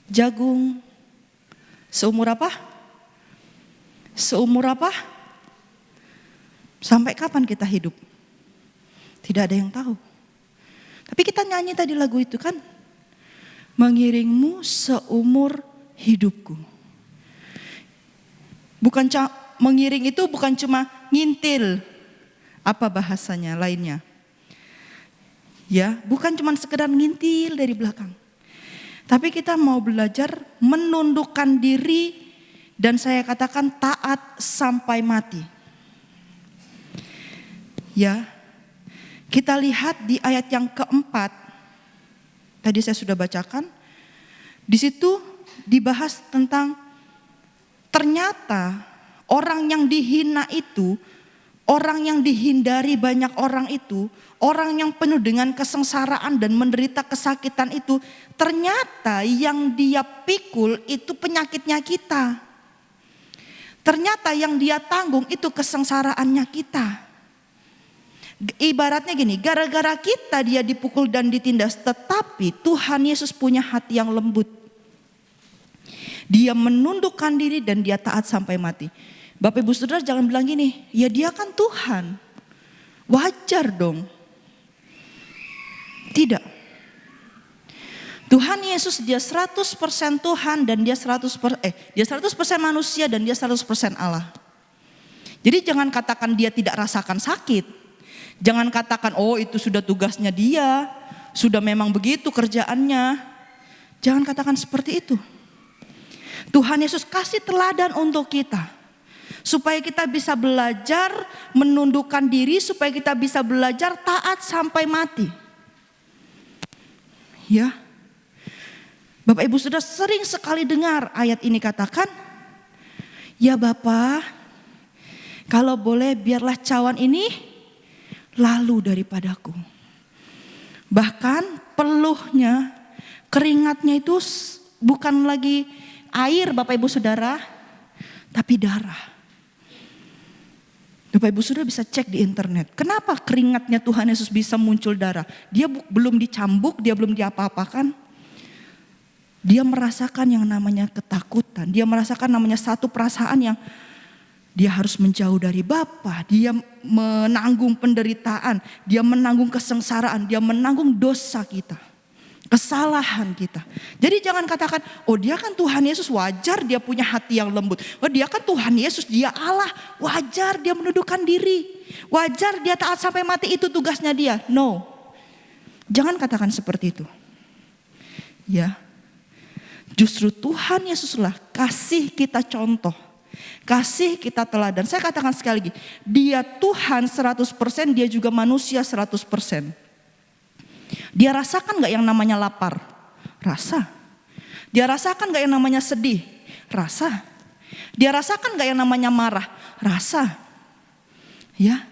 jagung. Seumur apa? Seumur apa? Sampai kapan kita hidup? Tidak ada yang tahu. Tapi kita nyanyi tadi lagu itu kan. Mengiringmu seumur hidupku. Mengiring itu bukan cuma ngintil. Apa bahasanya lainnya? Ya, bukan cuma sekedar ngintil dari belakang. Tapi kita mau belajar menundukkan diri dan saya katakan taat sampai mati. Ya, kita lihat di ayat yang keempat. Tadi saya sudah bacakan. Di situ dibahas tentang ternyata orang yang dihina itu, orang yang dihindari banyak orang itu, orang yang penuh dengan kesengsaraan dan menderita kesakitan itu, ternyata yang dia pikul itu penyakitnya kita. Ternyata yang dia tanggung itu kesengsaraannya kita. Ibaratnya gini, gara-gara kita dia dipukul dan ditindas, tetapi Tuhan Yesus punya hati yang lembut. Dia menundukkan diri dan dia taat sampai mati. Bapak Ibu Saudara jangan bilang gini, ya dia kan Tuhan, wajar dong. Tidak. Tuhan Yesus dia 100% Tuhan dan dia 100% manusia dan dia 100% Allah. Jadi jangan katakan dia tidak rasakan sakit. Jangan katakan oh itu sudah tugasnya dia, sudah memang begitu kerjaannya. Jangan katakan seperti itu. Tuhan Yesus kasih teladan untuk kita. Supaya kita bisa belajar menundukkan diri, supaya kita bisa belajar taat sampai mati. Ya. Bapak Ibu sudah sering sekali dengar ayat ini katakan, ya Bapak, kalau boleh biarlah cawan ini lalu daripadaku. Bahkan peluhnya, keringatnya itu bukan lagi air Bapak Ibu Saudara, tapi darah. Bapak Ibu Saudara bisa cek di internet. Kenapa keringatnya Tuhan Yesus bisa muncul darah? Dia belum dicambuk, dia belum diapa-apakan. Dia merasakan yang namanya ketakutan. Dia merasakan namanya satu perasaan yang dia harus menjauh dari Bapa. Dia menanggung penderitaan. Dia menanggung kesengsaraan. Dia menanggung dosa kita. Kesalahan kita. Jadi jangan katakan, oh dia kan Tuhan Yesus, wajar dia punya hati yang lembut. Oh dia kan Tuhan Yesus, dia Allah, wajar dia menundukkan diri. Wajar dia taat sampai mati, itu tugasnya dia. No. Jangan katakan seperti itu. Ya. Justru Tuhan Yesuslah kasih kita contoh. Kasih kita teladan. Saya katakan sekali lagi, dia Tuhan 100%, dia juga manusia 100%. Dia rasakan gak yang namanya lapar? Rasa. Dia rasakan gak yang namanya sedih? Rasa. Dia rasakan gak yang namanya marah? Rasa. Ya.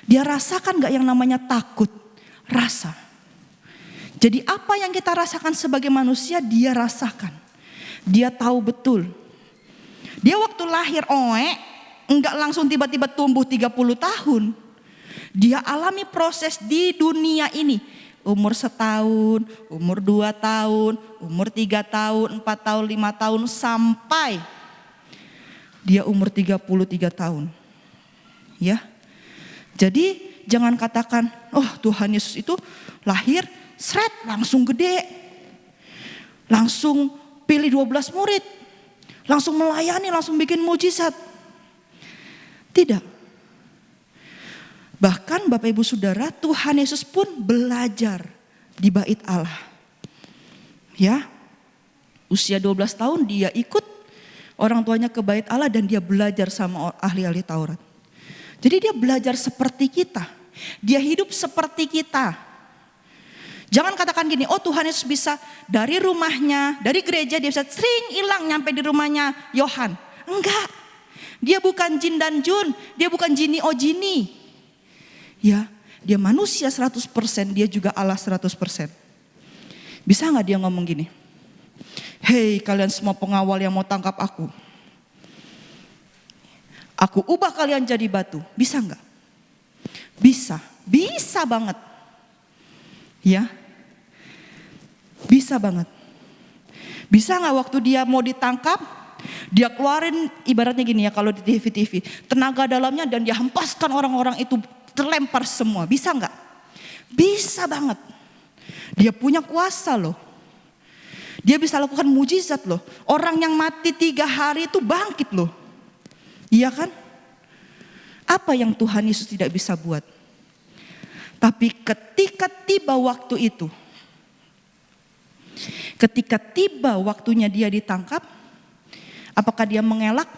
Dia rasakan gak yang namanya takut? Rasa. Jadi apa yang kita rasakan sebagai manusia, dia rasakan. Dia tahu betul. Dia waktu lahir enggak langsung tiba-tiba tumbuh 30 tahun. Dia alami proses di dunia ini. Umur 1 tahun, umur 2 tahun, umur 3 tahun, 4 tahun, 5 tahun, sampai dia umur 33 tahun. Ya. Jadi jangan katakan, oh Tuhan Yesus itu lahir, langsung gede. Langsung pilih 12 murid. Langsung melayani, langsung bikin mujizat. Tidak. Bahkan Bapak Ibu Saudara, Tuhan Yesus pun belajar di bait Allah. Ya. Usia 12 tahun dia ikut orang tuanya ke bait Allah dan dia belajar sama ahli-ahli Taurat. Jadi dia belajar seperti kita. Dia hidup seperti kita. Jangan katakan gini, oh Tuhan Yesus bisa dari rumahnya, dari gereja dia bisa sering hilang nyampe di rumahnya Yohan. Enggak. Dia bukan jin dan jun, dia bukan jini oh jini. Ya, dia manusia 100%, dia juga Allah 100%. Bisa gak dia ngomong gini? Hei kalian semua pengawal yang mau tangkap aku. Aku ubah kalian jadi batu. Bisa gak? Bisa, bisa banget. Ya, bisa banget. Bisa gak waktu dia mau ditangkap, dia keluarin ibaratnya gini ya kalau di TV, tenaga dalamnya dan dia hempaskan orang-orang itu terlempar semua. Bisa gak? Bisa banget. Dia punya kuasa loh. Dia bisa lakukan mujizat loh. Orang yang mati 3 hari itu bangkit loh. Iya kan? Apa yang Tuhan Yesus tidak bisa buat? Tapi ketika tiba waktu itu, ketika tiba waktunya dia ditangkap, apakah dia mengelak?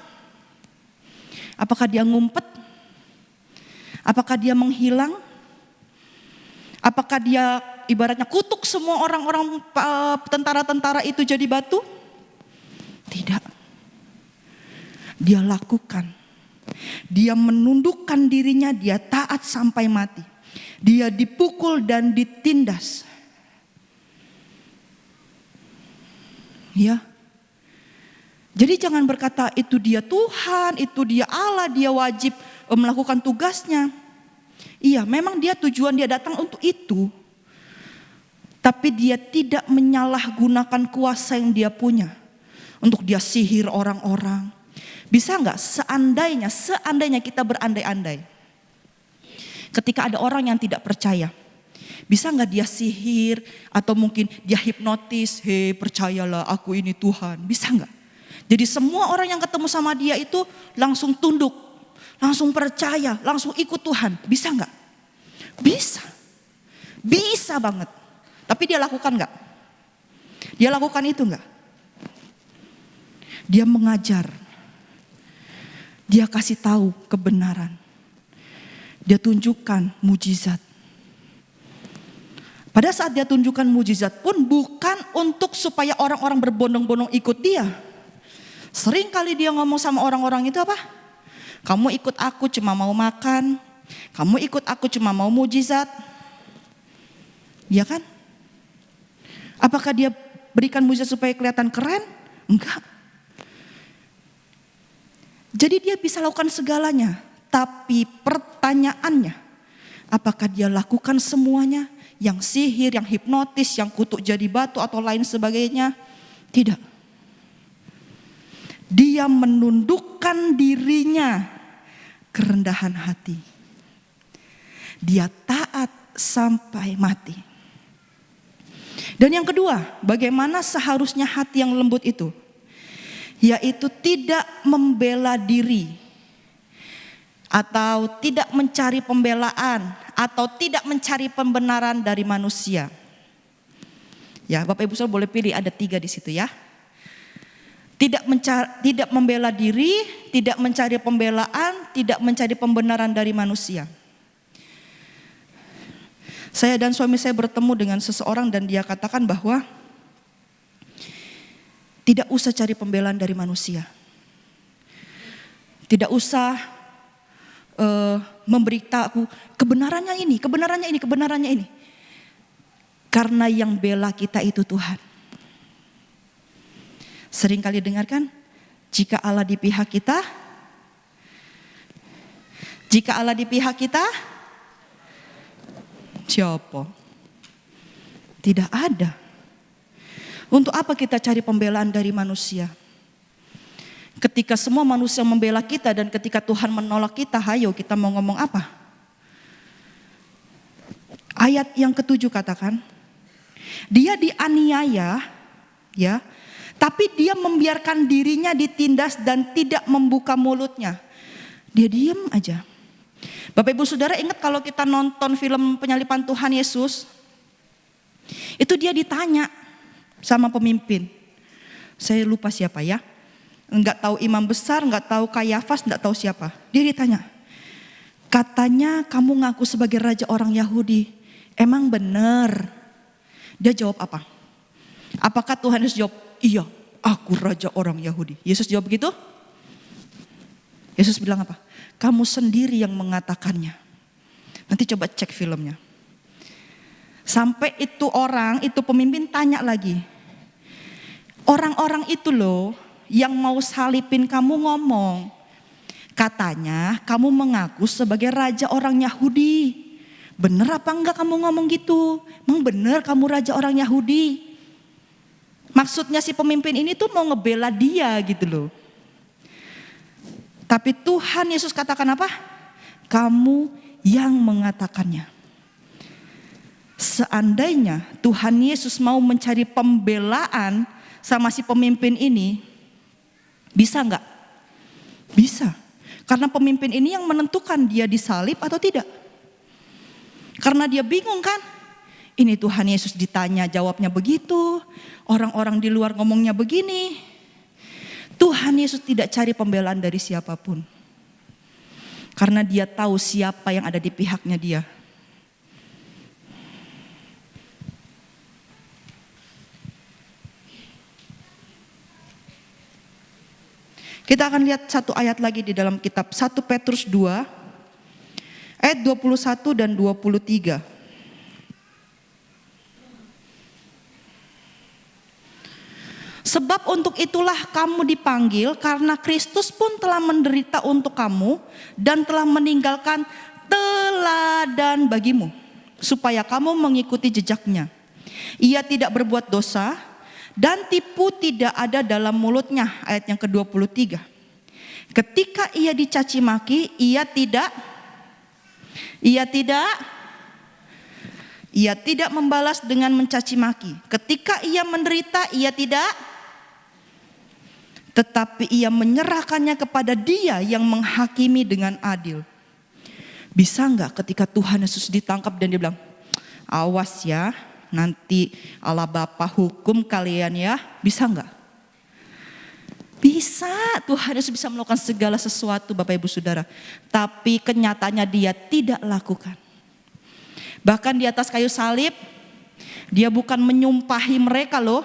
Apakah dia ngumpet? Apakah dia menghilang? Apakah dia ibaratnya kutuk semua orang-orang tentara-tentara itu jadi batu? Tidak. Dia lakukan. Dia menundukkan dirinya, dia taat sampai mati. Dia dipukul dan ditindas. Ya. Jadi jangan berkata itu dia Tuhan, itu dia Allah, dia wajib melakukan tugasnya. Iya, memang dia tujuan dia datang untuk itu. Tapi dia tidak menyalahgunakan kuasa yang dia punya untuk dia sihir orang-orang. Bisa enggak seandainya kita berandai-andai. Ketika ada orang yang tidak percaya, bisa enggak dia sihir atau mungkin dia hipnotis, hei percayalah aku ini Tuhan, bisa enggak? Jadi semua orang yang ketemu sama dia itu langsung tunduk, langsung percaya, langsung ikut Tuhan. Bisa enggak? Bisa. Bisa banget. Tapi dia lakukan enggak? Dia lakukan itu enggak? Dia mengajar. Dia kasih tahu kebenaran. Dia tunjukkan mujizat. Pada saat dia tunjukkan mujizat pun bukan untuk supaya orang-orang berbondong-bondong ikut dia. Sering kali dia ngomong sama orang-orang itu apa? Kamu ikut aku cuma mau makan, Kamu ikut aku cuma mau mujizat. Ya kan? Apakah dia berikan mujizat supaya kelihatan keren? Enggak. Jadi dia bisa lakukan segalanya. Tapi pertanyaannya, apakah dia lakukan semuanya? Yang sihir, yang hipnotis, yang kutuk jadi batu atau lain sebagainya? Tidak. Dia menundukkan dirinya, kerendahan hati. Dia taat sampai mati. Dan yang kedua, bagaimana seharusnya hati yang lembut itu? Yaitu tidak membela diri, atau tidak mencari pembelaan, atau tidak mencari pembenaran dari manusia. Ya, Bapak Ibu Saudara boleh pilih, ada 3 di situ ya. Tidak membela diri, tidak mencari pembelaan, tidak mencari pembenaran dari manusia. Saya dan suami saya bertemu dengan seseorang dan dia katakan bahwa tidak usah cari pembelaan dari manusia. Tidak usah memberitahu kebenarannya ini, kebenarannya ini, kebenarannya ini. Karena yang bela kita itu Tuhan. Sering kali dengarkan, jika Allah di pihak kita, jika Allah di pihak kita, siapa? Tidak ada. Untuk apa kita cari pembelaan dari manusia? Ketika semua manusia membela kita dan ketika Tuhan menolak kita, hayo kita mau ngomong apa? Ayat yang ke-7 katakan, dia dianiaya, ya, tapi dia membiarkan dirinya ditindas dan tidak membuka mulutnya. Dia diam aja. Bapak Ibu Saudara ingat kalau kita nonton film penyalipan Tuhan Yesus, itu dia ditanya sama pemimpin. Saya lupa siapa ya. Enggak tahu imam besar, enggak tahu Kayafas, enggak tahu siapa. Dia ditanya, katanya kamu ngaku sebagai raja orang Yahudi. Emang benar? Dia jawab apa? Apakah Tuhan Yesus jawab, iya aku raja orang Yahudi. Yesus jawab begitu? Yesus bilang apa? Kamu sendiri yang mengatakannya. Nanti coba cek filmnya. Sampai itu orang, itu pemimpin tanya lagi. Orang-orang itu loh yang mau salipin kamu ngomong. Katanya kamu mengaku sebagai raja orang Yahudi. Bener apa enggak kamu ngomong gitu? Emang bener kamu raja orang Yahudi? Maksudnya si pemimpin ini tuh mau ngebela dia gitu loh. Tapi Tuhan Yesus katakan apa? Kamu yang mengatakannya. Seandainya Tuhan Yesus mau mencari pembelaan sama si pemimpin ini, bisa enggak? Bisa. Karena pemimpin ini yang menentukan dia disalib atau tidak. Karena dia bingung kan? Ini Tuhan Yesus ditanya jawabnya begitu. Orang-orang di luar ngomongnya begini. Tuhan Yesus tidak cari pembelaan dari siapapun. Karena dia tahu siapa yang ada di pihaknya dia. Kita akan lihat satu ayat lagi di dalam kitab 1 Petrus 2 ayat 21 dan 23. Sebab untuk itulah kamu dipanggil, karena Kristus pun telah menderita untuk kamu dan telah meninggalkan teladan bagimu, supaya kamu mengikuti jejaknya. Ia tidak berbuat dosa dan tipu tidak ada dalam mulutnya. Ayat yang ke-23. Ketika ia dicaci maki, ia tidak membalas dengan mencaci maki. Ketika ia menderita, ia tidak, tetapi ia menyerahkannya kepada Dia yang menghakimi dengan adil. Bisa enggak ketika Tuhan Yesus ditangkap dan dia bilang, awas ya, nanti Allah Bapa hukum kalian ya. Bisa enggak? Bisa, Tuhan Yesus bisa melakukan segala sesuatu Bapak Ibu Saudara. Tapi kenyataannya dia tidak lakukan. Bahkan di atas kayu salib, dia bukan menyumpahi mereka loh.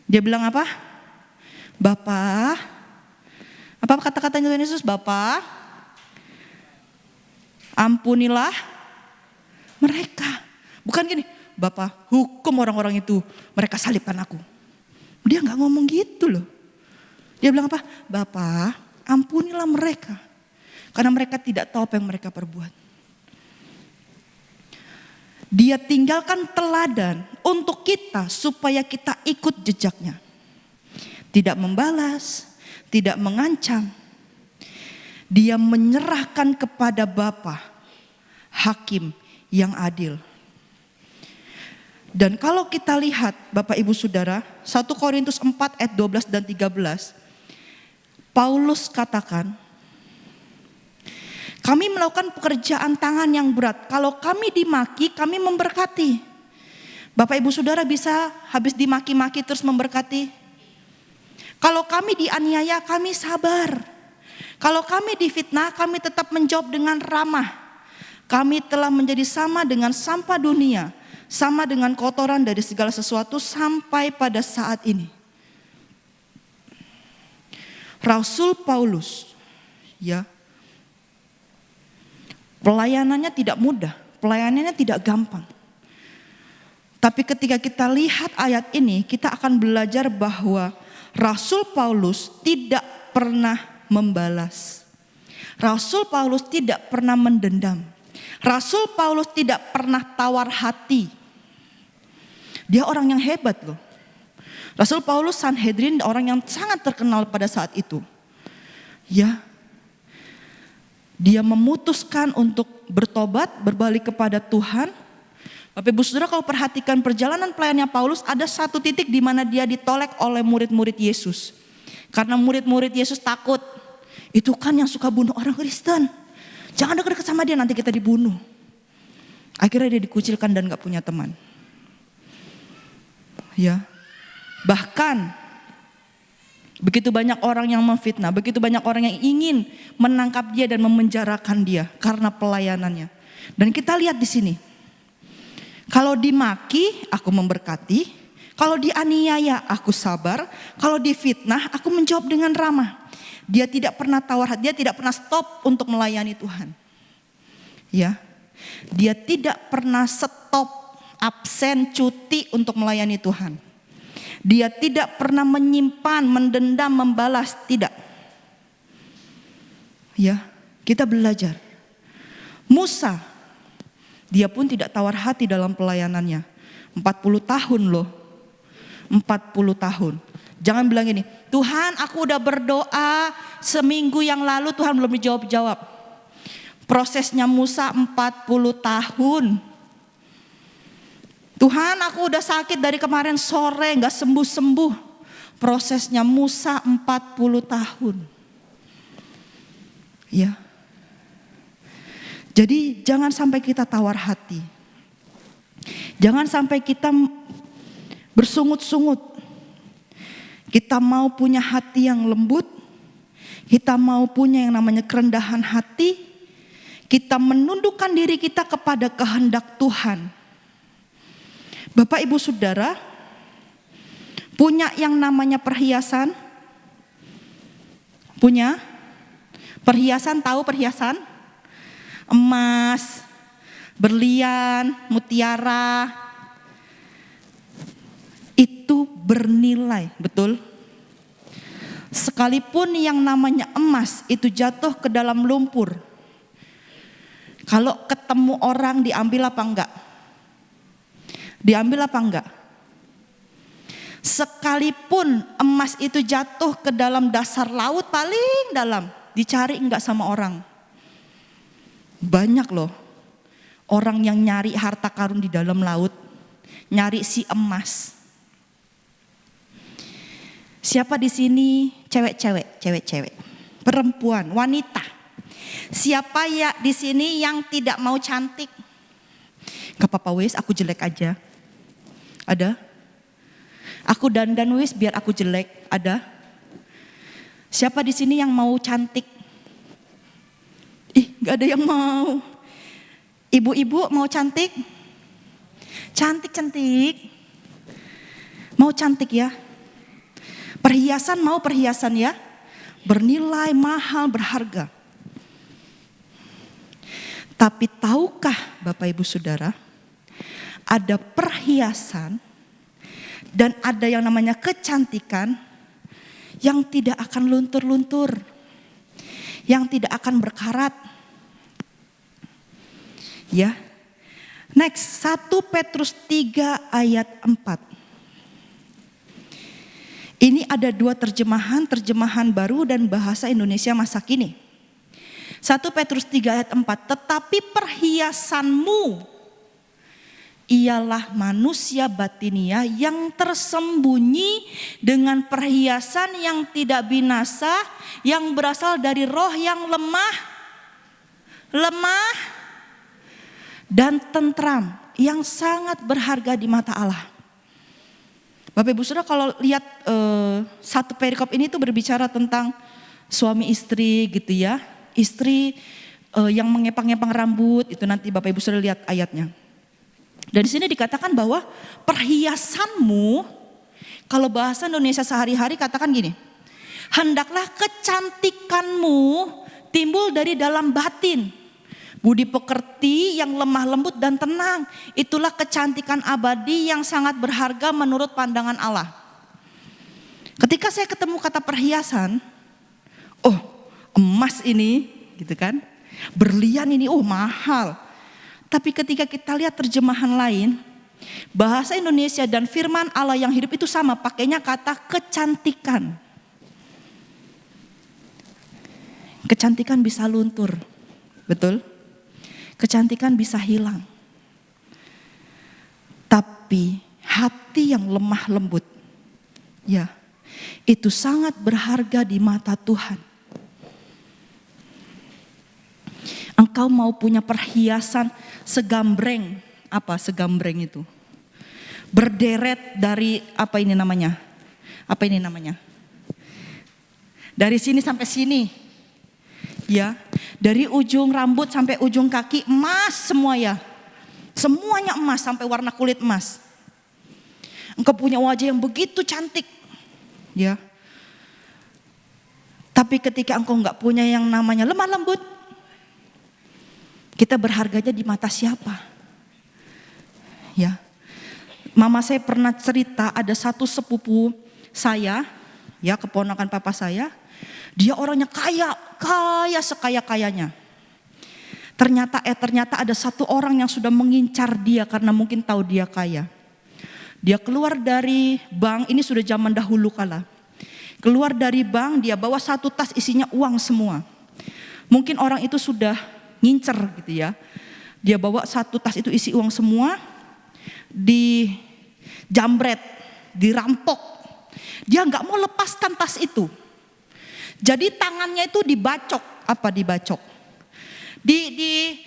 Dia bilang apa? Bapa, apa kata-katanya Tuhan Yesus? Bapa, Ampunilah mereka. Bukan gini, Bapa hukum orang-orang itu, mereka salibkan aku. Dia gak ngomong gitu loh. Dia bilang apa? Bapa ampunilah mereka. Karena mereka tidak tahu apa yang mereka perbuat. Dia tinggalkan teladan untuk kita supaya kita ikut jejaknya. Tidak membalas, tidak mengancam. Dia menyerahkan kepada Bapa, hakim yang adil. Dan kalau kita lihat Bapak Ibu Saudara, 1 Korintus 4 ayat 12 dan 13, Paulus katakan, kami melakukan pekerjaan tangan yang berat. Kalau kami dimaki, kami memberkati. Bapak Ibu Saudara bisa habis dimaki-maki terus memberkati? Kalau kami dianiaya, kami sabar. Kalau kami difitnah, kami tetap menjawab dengan ramah. Kami telah menjadi sama dengan sampah dunia, sama dengan kotoran dari segala sesuatu sampai pada saat ini. Rasul Paulus, ya, pelayanannya tidak mudah, pelayanannya tidak gampang. Tapi ketika kita lihat ayat ini, kita akan belajar bahwa Rasul Paulus tidak pernah membalas. Rasul Paulus tidak pernah mendendam. Rasul Paulus tidak pernah tawar hati. Dia orang yang hebat loh. Rasul Paulus Sanhedrin, orang yang sangat terkenal pada saat itu. Ya, dia memutuskan untuk bertobat, berbalik kepada Tuhan. Bapak Ibu Saudara, kalau perhatikan perjalanan pelayanannya Paulus, ada satu titik di mana dia ditolak oleh murid-murid Yesus. Karena murid-murid Yesus takut, itu kan yang suka bunuh orang Kristen. Jangan dekat-dekat sama dia, nanti kita dibunuh. Akhirnya dia dikucilkan dan gak punya teman. Ya, bahkan begitu banyak orang yang memfitnah, begitu banyak orang yang ingin menangkap dia dan memenjarakan dia karena pelayanannya. Dan kita lihat di sini, kalau dimaki aku memberkati, kalau dianiaya aku sabar, kalau difitnah aku menjawab dengan ramah. Dia tidak pernah tawar hati, dia tidak pernah stop untuk melayani Tuhan. Ya, dia tidak pernah stop, absen, cuti untuk melayani Tuhan. Dia tidak pernah menyimpan, mendendam, membalas, tidak. Ya, kita belajar. Musa, dia pun tidak tawar hati dalam pelayanannya. 40 tahun loh. 40 tahun. Jangan bilang gini, Tuhan aku udah berdoa seminggu yang lalu Tuhan belum dijawab-jawab. Prosesnya Musa 40 tahun. Tuhan aku udah sakit dari kemarin sore gak sembuh-sembuh. Prosesnya Musa 40 tahun. Ya. Jadi jangan sampai kita tawar hati. Jangan sampai kita bersungut-sungut. Kita mau punya hati yang lembut. Kita mau punya yang namanya kerendahan hati. Kita menundukkan diri kita kepada kehendak Tuhan. Bapak Ibu Saudara, punya yang namanya perhiasan? Punya? Perhiasan, tahu perhiasan? Emas, berlian, mutiara. Itu bernilai, betul? Sekalipun yang namanya emas itu jatuh ke dalam lumpur. Kalau ketemu orang diambil apa enggak? Diambil apa enggak? Sekalipun emas itu jatuh ke dalam dasar laut paling dalam, dicari enggak sama orang? Banyak loh orang yang nyari harta karun di dalam laut, nyari si emas. Siapa di sini cewek-cewek, perempuan, wanita? Siapa ya di sini yang tidak mau cantik? Gak apa-apa wis, aku jelek aja. Ada? Aku dandan wis biar aku jelek. Ada? Siapa di sini yang mau cantik? Ih, gak ada yang mau. Ibu-ibu mau cantik? Cantik-cantik. Mau cantik ya? Perhiasan mau perhiasan ya? Bernilai, mahal, berharga. Tapi tahukah Bapak Ibu Saudara, ada perhiasan dan ada yang namanya kecantikan yang tidak akan luntur-luntur, yang tidak akan berkarat. Ya. Next, 1 Petrus 3 ayat 4. Ini ada dua terjemahan baru dan bahasa Indonesia masa kini. 1 Petrus 3 ayat 4, tetapi perhiasanmu ialah manusia batinia yang tersembunyi dengan perhiasan yang tidak binasa, yang berasal dari roh yang lemah dan tentram, yang sangat berharga di mata Allah. Bapak Ibu Saudara, kalau lihat satu perikop ini tuh berbicara tentang suami istri gitu ya. Istri yang mengepang-ngepang rambut, itu nanti Bapak Ibu Saudara lihat ayatnya. Dan di sini dikatakan bahwa perhiasanmu, kalau bahasa Indonesia sehari-hari katakan gini, hendaklah kecantikanmu timbul dari dalam batin, budi pekerti yang lemah lembut dan tenang. Itulah kecantikan abadi yang sangat berharga menurut pandangan Allah. Ketika saya ketemu kata perhiasan, oh emas ini gitu kan, berlian ini, oh mahal. Tapi ketika kita lihat terjemahan lain, bahasa Indonesia dan firman Allah yang hidup itu sama, pakainya kata kecantikan. Kecantikan bisa luntur, betul? Kecantikan bisa hilang. Tapi hati yang lemah lembut, ya, itu sangat berharga di mata Tuhan. Engkau mau punya perhiasan segambreng, apa segambreng itu? Berderet dari apa ini namanya? Apa ini namanya? Dari sini sampai sini. Ya, dari ujung rambut sampai ujung kaki emas semua ya. Semuanya emas sampai warna kulit emas. Engkau punya wajah yang begitu cantik. Ya. Tapi ketika engkau enggak punya yang namanya lemah lembut, kita berharganya di mata siapa? Ya. Mama saya pernah cerita ada satu sepupu saya, ya keponakan papa saya. Dia orangnya kaya sekaya-kayanya. Ternyata ada satu orang yang sudah mengincar dia karena mungkin tahu dia kaya. Dia keluar dari bank, ini sudah zaman dahulu kala. Keluar dari bank, dia bawa satu tas isinya uang semua. Mungkin orang itu sudah ngincer gitu ya. Dia bawa satu tas itu isi uang semua, dijambret, dirampok. Dia nggak mau lepaskan tas itu. Jadi tangannya itu dibacok,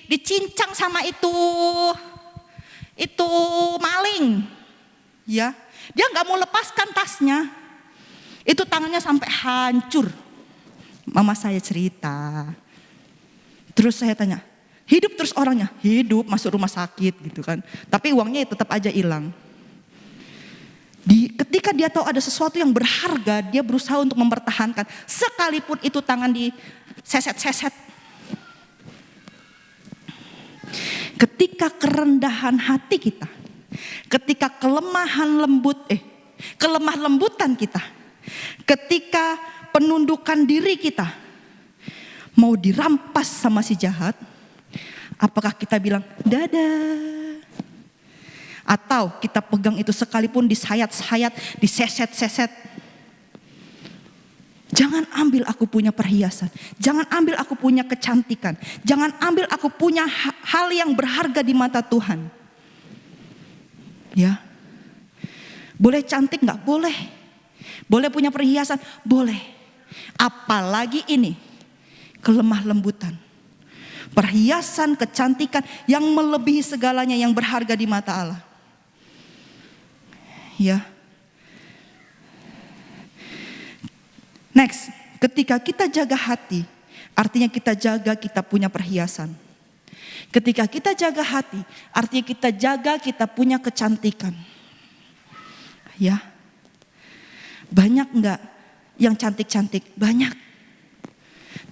dicincang sama itu maling. Ya, dia nggak mau lepaskan tasnya. Itu tangannya sampai hancur. Mama saya cerita. Terus saya tanya, hidup terus orangnya? Hidup, masuk rumah sakit gitu kan. Tapi uangnya tetap aja hilang. Ketika dia tahu ada sesuatu yang berharga, dia berusaha untuk mempertahankan. Sekalipun itu tangan diseset-seset. Ketika kerendahan hati kita, ketika kelemah lembutan kita, ketika penundukan diri kita mau dirampas sama si jahat, apakah kita bilang dadah? Atau kita pegang itu sekalipun disayat-sayat, diseset-seset. Jangan ambil aku punya perhiasan, jangan ambil aku punya kecantikan, jangan ambil aku punya hal yang berharga di mata Tuhan. Ya, boleh cantik nggak? Boleh. Boleh punya perhiasan? Boleh. Apalagi ini kelemah lembutan, perhiasan, kecantikan yang melebihi segalanya yang berharga di mata Allah. Ya. Next, ketika kita jaga hati, artinya kita jaga kita punya perhiasan. Ketika kita jaga hati, artinya kita jaga kita punya kecantikan. Ya. Banyak enggak yang cantik-cantik? Banyak.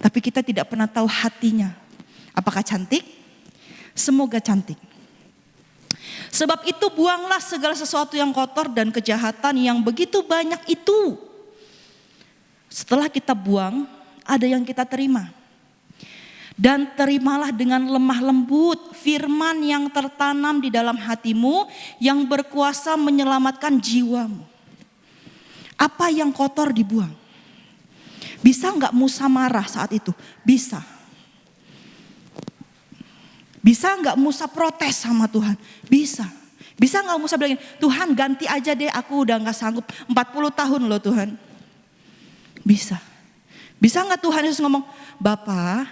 Tapi kita tidak pernah tahu hatinya. Apakah cantik? semoga cantik. Sebab itu buanglah segala sesuatu yang kotor dan kejahatan yang begitu banyak itu. Setelah kita buang, ada yang kita terima. Dan terimalah dengan lemah lembut firman yang tertanam di dalam hatimu yang berkuasa menyelamatkan jiwamu. Apa yang kotor dibuang? Bisa enggak Musa marah saat itu? Bisa. Bisa enggak Musa protes sama Tuhan? Bisa. Bisa enggak Musa bilang, Tuhan ganti aja deh, aku udah enggak sanggup. 40 tahun loh Tuhan. Bisa. Bisa enggak Tuhan Yesus ngomong, Bapak,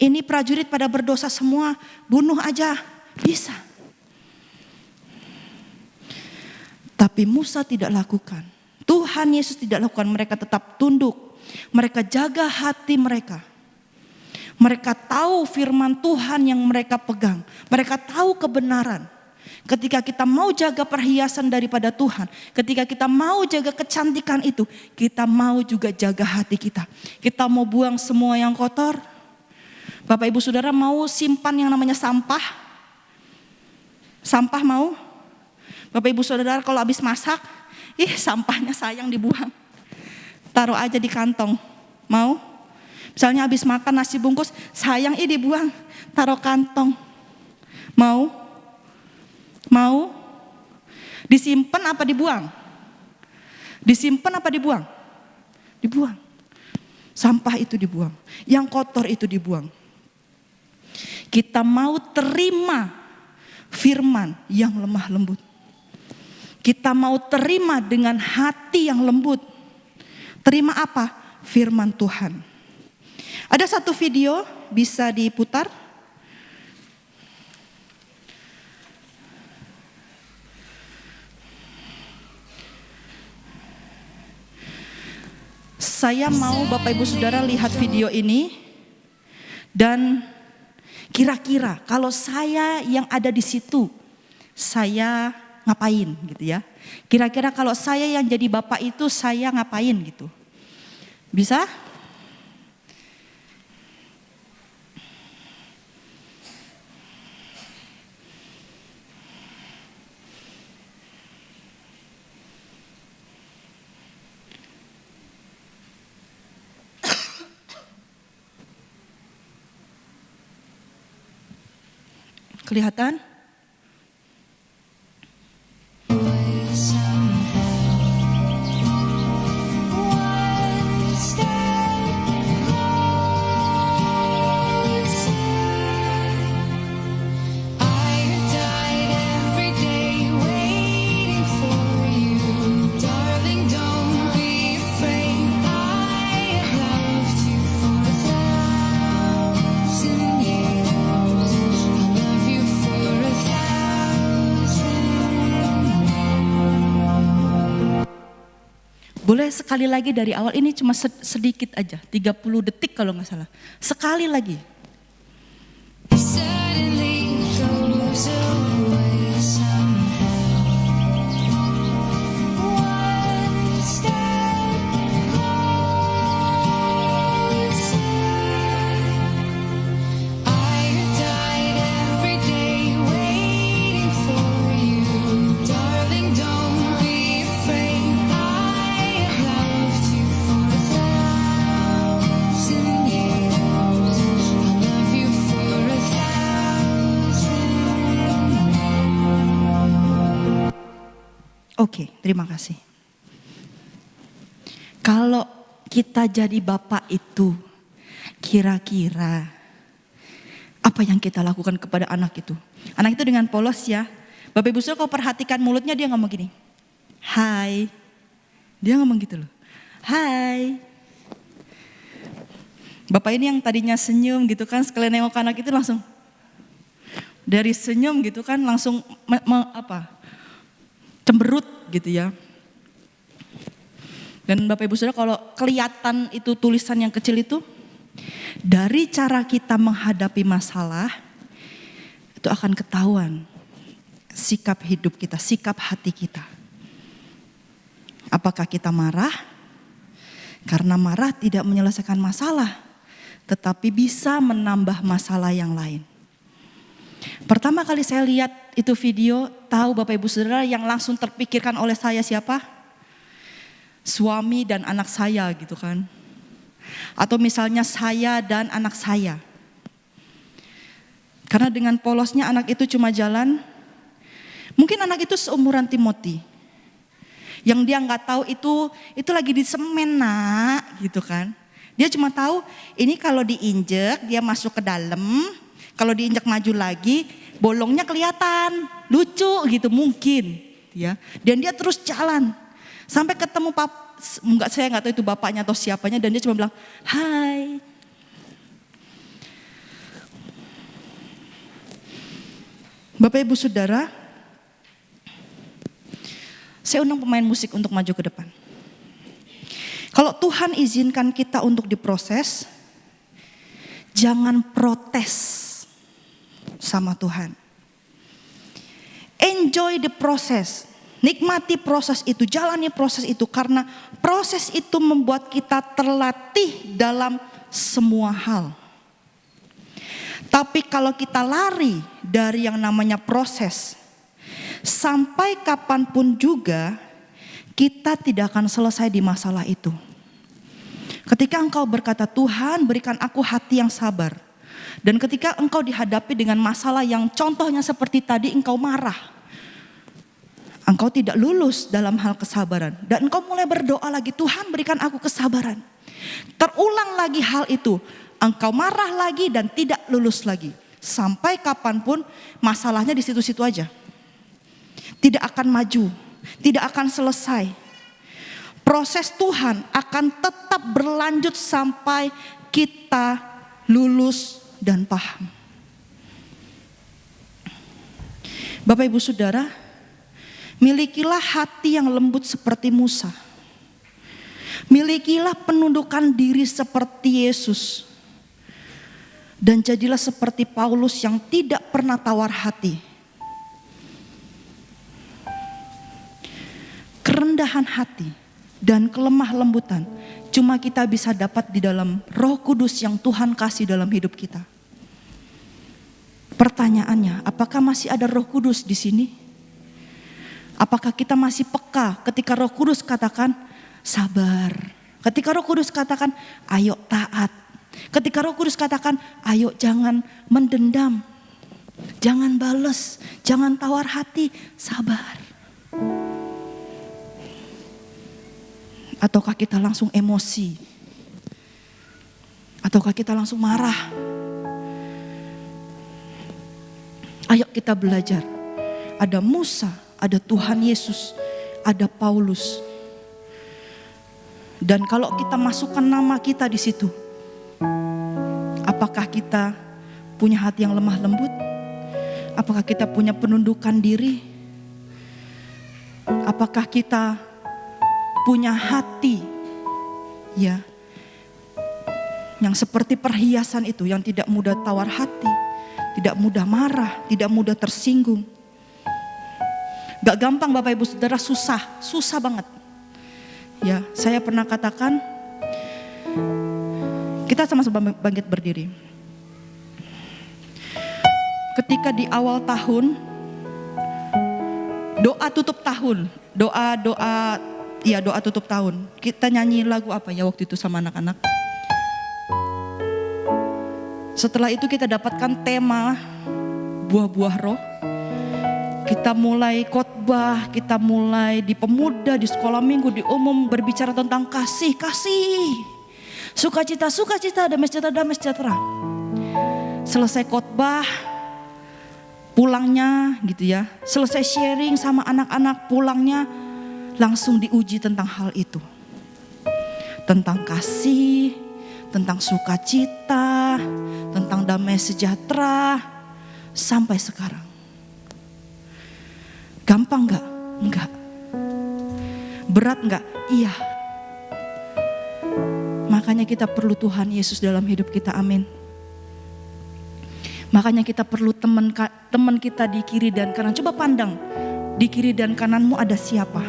ini prajurit pada berdosa semua, bunuh aja. Bisa. Tapi Musa tidak lakukan. Tuhan Yesus tidak lakukan, mereka tetap tunduk. Mereka jaga hati mereka. Mereka tahu firman Tuhan yang mereka pegang. Mereka tahu kebenaran. Ketika kita mau jaga perhiasan daripada Tuhan, ketika kita mau jaga kecantikan itu, kita mau juga jaga hati kita. Kita mau buang semua yang kotor. Bapak Ibu Saudara mau simpan yang namanya sampah? Sampah mau? Bapak Ibu Saudara kalau habis masak, sampahnya sayang dibuang. Taruh aja di kantong. Mau? Misalnya habis makan nasi bungkus, sayang dibuang. Taruh kantong. Mau? Mau? Disimpan apa dibuang? Disimpan apa dibuang? Dibuang. Sampah itu dibuang. Yang kotor itu dibuang. Kita mau terima firman yang lemah lembut. Kita mau terima dengan hati yang lembut. Terima apa? Firman Tuhan. Ada satu video bisa diputar. Saya mau Bapak Ibu Saudara lihat video ini dan kira-kira kalau saya yang ada di situ, saya ngapain gitu ya. Kira-kira kalau saya yang jadi bapak itu, saya ngapain gitu. Bisa? Kelihatan? Boleh sekali lagi dari awal, ini cuma sedikit aja, 30 detik kalau nggak salah. Sekali lagi. Oke, terima kasih. Kalau kita jadi bapak itu, kira-kira apa yang kita lakukan kepada anak itu? Anak itu dengan polos ya. Bapak Ibu Saudara kalau perhatikan mulutnya dia ngomong gini. Hai. Dia ngomong gitu loh. Hai. Bapak ini yang tadinya senyum gitu kan, sekali nengok anak itu langsung. Dari senyum gitu kan langsung cemberut gitu ya. Dan Bapak Ibu Saudara kalau kelihatan itu tulisan yang kecil itu, dari cara kita menghadapi masalah, itu akan ketahuan sikap hidup kita, sikap hati kita. Apakah kita marah? Karena marah tidak menyelesaikan masalah, tetapi bisa menambah masalah yang lain. Pertama kali saya lihat itu video, tahu Bapak Ibu Saudara yang langsung terpikirkan oleh saya siapa? Suami dan anak saya gitu kan. Atau misalnya saya dan anak saya. Karena dengan polosnya anak itu cuma jalan, mungkin anak itu seumuran Timothy. Yang dia nggak tahu itu lagi di semen nak gitu kan. Dia cuma tahu ini kalau diinjek dia masuk ke dalam. Kalau diinjak maju lagi, bolongnya kelihatan, lucu gitu mungkin, ya. Dan dia terus jalan sampai ketemu saya nggak tahu itu bapaknya atau siapanya, dan dia cuma bilang, "Hai." Bapak Ibu Saudara, saya undang pemain musik untuk maju ke depan. Kalau Tuhan izinkan kita untuk diproses, jangan protes sama Tuhan. Enjoy the process. Nikmati proses itu, jalani proses itu, karena proses itu membuat kita terlatih dalam semua hal. Tapi kalau kita lari dari yang namanya proses, sampai kapanpun juga kita tidak akan selesai di masalah itu. Ketika engkau berkata, Tuhan berikan aku hati yang sabar. Dan ketika engkau dihadapi dengan masalah yang contohnya seperti tadi, engkau marah. Engkau tidak lulus dalam hal kesabaran. Dan engkau mulai berdoa lagi, Tuhan berikan aku kesabaran. Terulang lagi hal itu. Engkau marah lagi dan tidak lulus lagi. Sampai kapanpun masalahnya di situ-situ aja. Tidak akan maju, tidak akan selesai. Proses Tuhan akan tetap berlanjut sampai kita lulus dan paham. Bapak Ibu Saudara, milikilah hati yang lembut seperti Musa. Milikilah penundukan diri seperti Yesus. Dan jadilah seperti Paulus yang tidak pernah tawar hati. Kerendahan hati dan kelemah lembutan cuma kita bisa dapat di dalam Roh Kudus yang Tuhan kasih dalam hidup kita. Pertanyaannya, apakah masih ada Roh Kudus di sini? Apakah kita masih peka ketika Roh Kudus katakan sabar? Ketika Roh Kudus katakan ayo taat. Ketika Roh Kudus katakan ayo jangan mendendam. Jangan bales, jangan tawar hati, sabar. Ataukah kita langsung emosi? Ataukah kita langsung marah? Ayo kita belajar. Ada Musa, ada Tuhan Yesus, ada Paulus. Dan kalau kita masukkan nama kita di situ, apakah kita punya hati yang lemah lembut? Apakah kita punya penundukan diri? Apakah kita punya hati ya yang seperti perhiasan itu, yang tidak mudah tawar hati, tidak mudah marah, tidak mudah tersinggung? Gak gampang Bapak Ibu Saudara, susah banget. Ya, saya pernah katakan, kita sama-sama bangkit berdiri. Ketika di awal tahun, doa tutup tahun, doa tutup tahun. Kita nyanyi lagu apa ya waktu itu sama anak-anak. Setelah itu kita dapatkan tema buah-buah roh. Kita mulai khotbah, kita mulai di pemuda, di sekolah minggu, di umum berbicara tentang kasih. Sukacita, damai sejahtera. Selesai khotbah, pulangnya gitu ya. Selesai sharing sama anak-anak, pulangnya langsung diuji tentang hal itu. Tentang kasih, tentang sukacita, tentang damai sejahtera, sampai sekarang. Gampang gak? Enggak. Berat gak? Iya. Makanya kita perlu Tuhan Yesus dalam hidup kita, amin. Makanya kita perlu teman kita di kiri dan kanan. Coba pandang, di kiri dan kananmu ada siapa?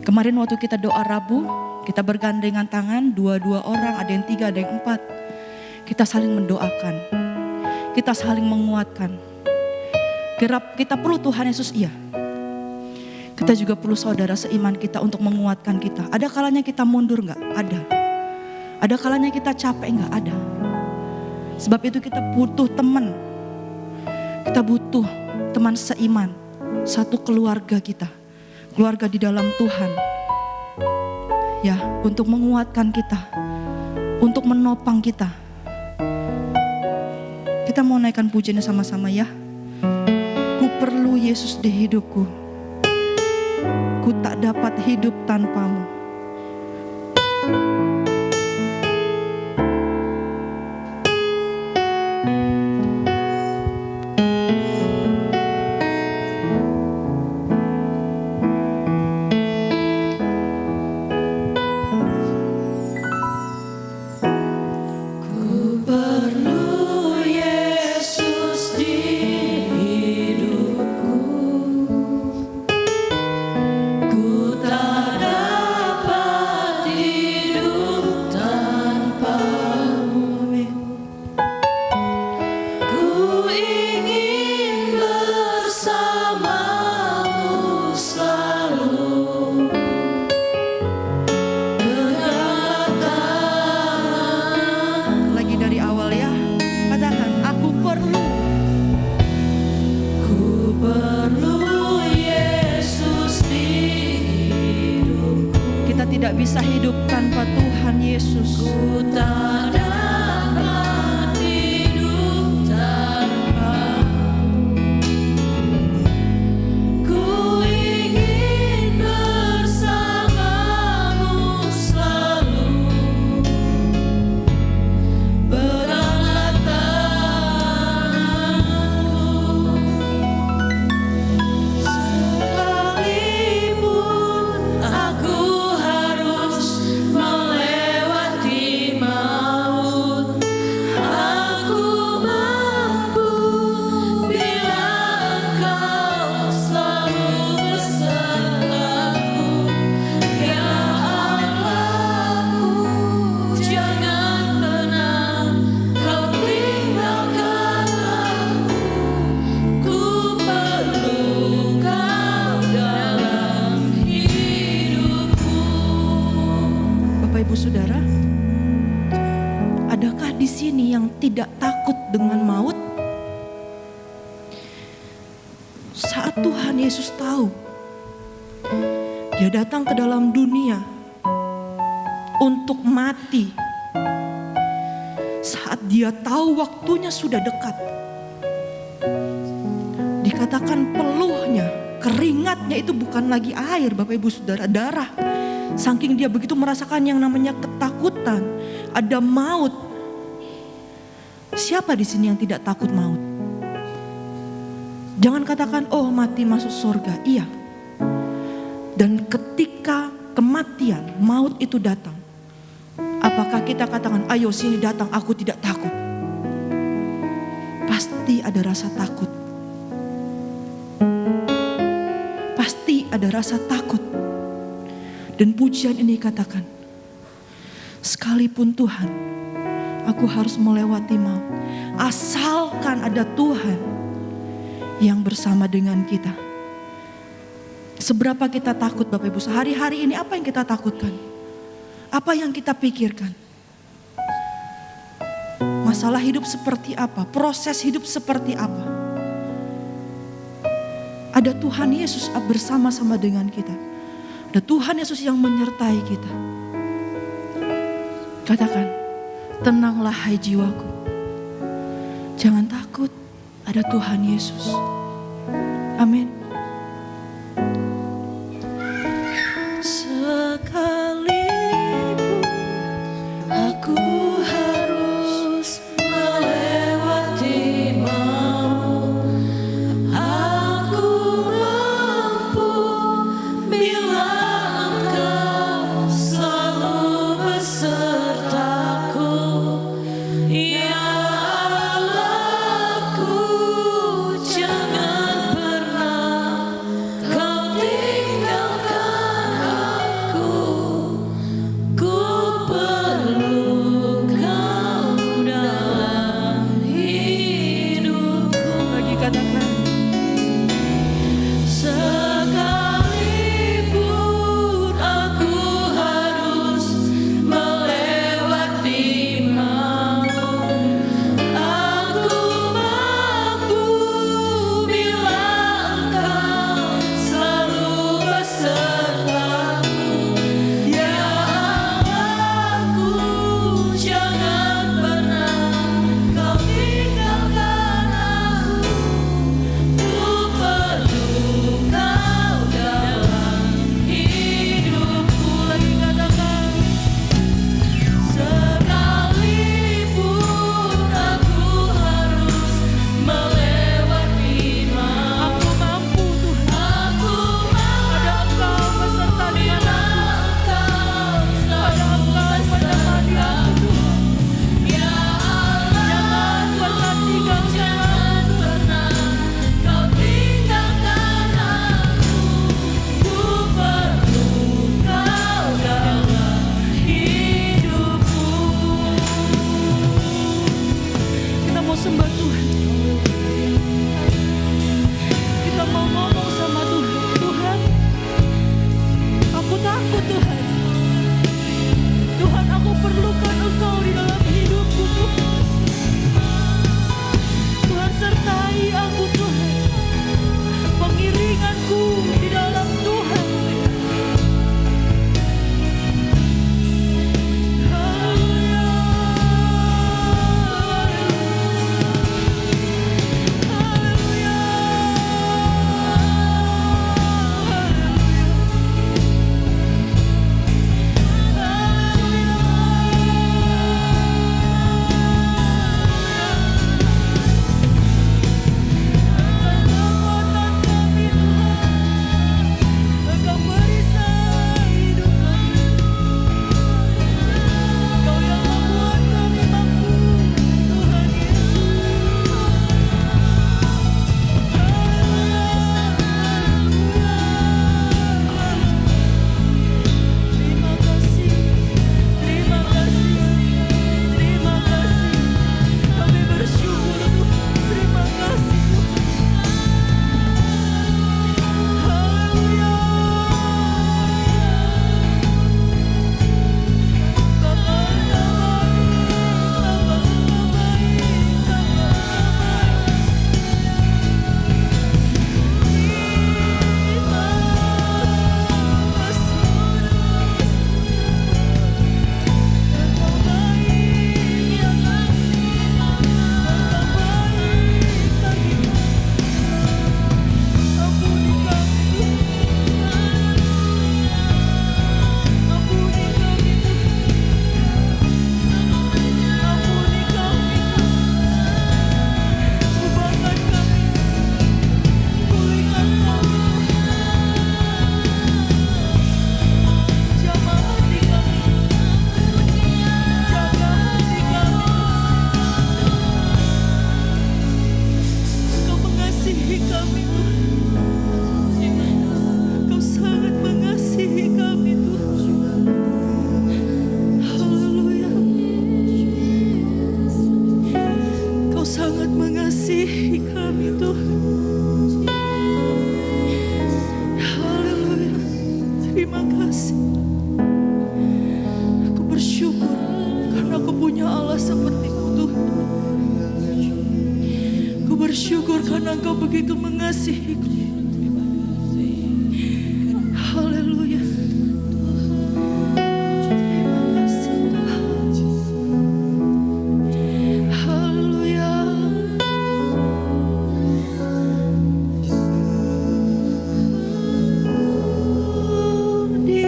Kemarin waktu kita doa Rabu, kita bergandengan tangan, 2 orang, ada yang 3, ada yang 4. Kita saling mendoakan. kita saling menguatkan. Kita perlu Tuhan Yesus, iya. Kita juga perlu saudara seiman kita untuk menguatkan kita. Ada kalanya kita mundur enggak? Ada. Ada kalanya kita capek enggak? Ada. Sebab itu kita butuh teman. Kita butuh teman seiman. Satu keluarga kita. Keluarga di dalam Tuhan. Ya, untuk menguatkan kita. Untuk menopang kita. Kita mau naikkan pujiannya sama-sama ya. Ku perlu Yesus di hidupku. Ku tak dapat hidup tanpamu. Tidak bisa hidup tanpa Tuhan Yesus. Ku tak dapat hidup tanpa. Ku ingin bersamamu selalu. Beratlah tanganku. Sekalipun aku melewati maut, aku mampu bila Engkau selalu besertaku. Ya Allahku, jangan pernah Kau tinggalkan aku. Ku perlu Kau dalam hidupku. Bapak Ibu Saudara, adakah di sini yang tidak takut dengan maut? Saat Tuhan Yesus tahu Dia datang ke dalam dunia untuk mati, saat Dia tahu waktunya sudah dekat, dikatakan peluhnya, keringatnya itu bukan lagi air, Bapak Ibu Saudara, darah. Saking dia begitu merasakan yang namanya ketakutan, ada maut. Siapa di sini yang tidak takut maut? Jangan katakan, oh mati masuk surga. Iya. Dan ketika kematian, maut itu datang, apakah kita katakan, ayo sini datang, aku tidak takut? Pasti ada rasa takut. Pasti ada rasa takut. Dan pujian ini katakan, sekalipun Tuhan, aku harus melewati maut, asalkan ada Tuhan yang bersama dengan kita. Seberapa kita takut Bapak Ibu, sehari-hari ini apa yang kita takutkan? Apa yang kita pikirkan? Masalah hidup seperti apa? Proses hidup seperti apa? Ada Tuhan Yesus bersama-sama dengan kita. Ada Tuhan Yesus yang menyertai kita. Katakan, tenanglah hai jiwaku. Jangan takut, ada Tuhan Yesus. Amin. Sekalipun aku harus melewati maut, aku mampu bila Engkau selalu besertaku. Ya Allahku, jangan pernah berdoa Tuhan. Kita mau ngomong sama Tuhan. Tuhan, aku takut Tuhan. Tuhan, aku perlukan Engkau di dalam hidupku Tuhan. Tuhan, sertai aku Tuhan. Pengiringanku di dalam Tuhan. Bersyukur karena Engkau begitu mengasihiku. Haleluya. Terima kasih Tuhan. Haleluya. Di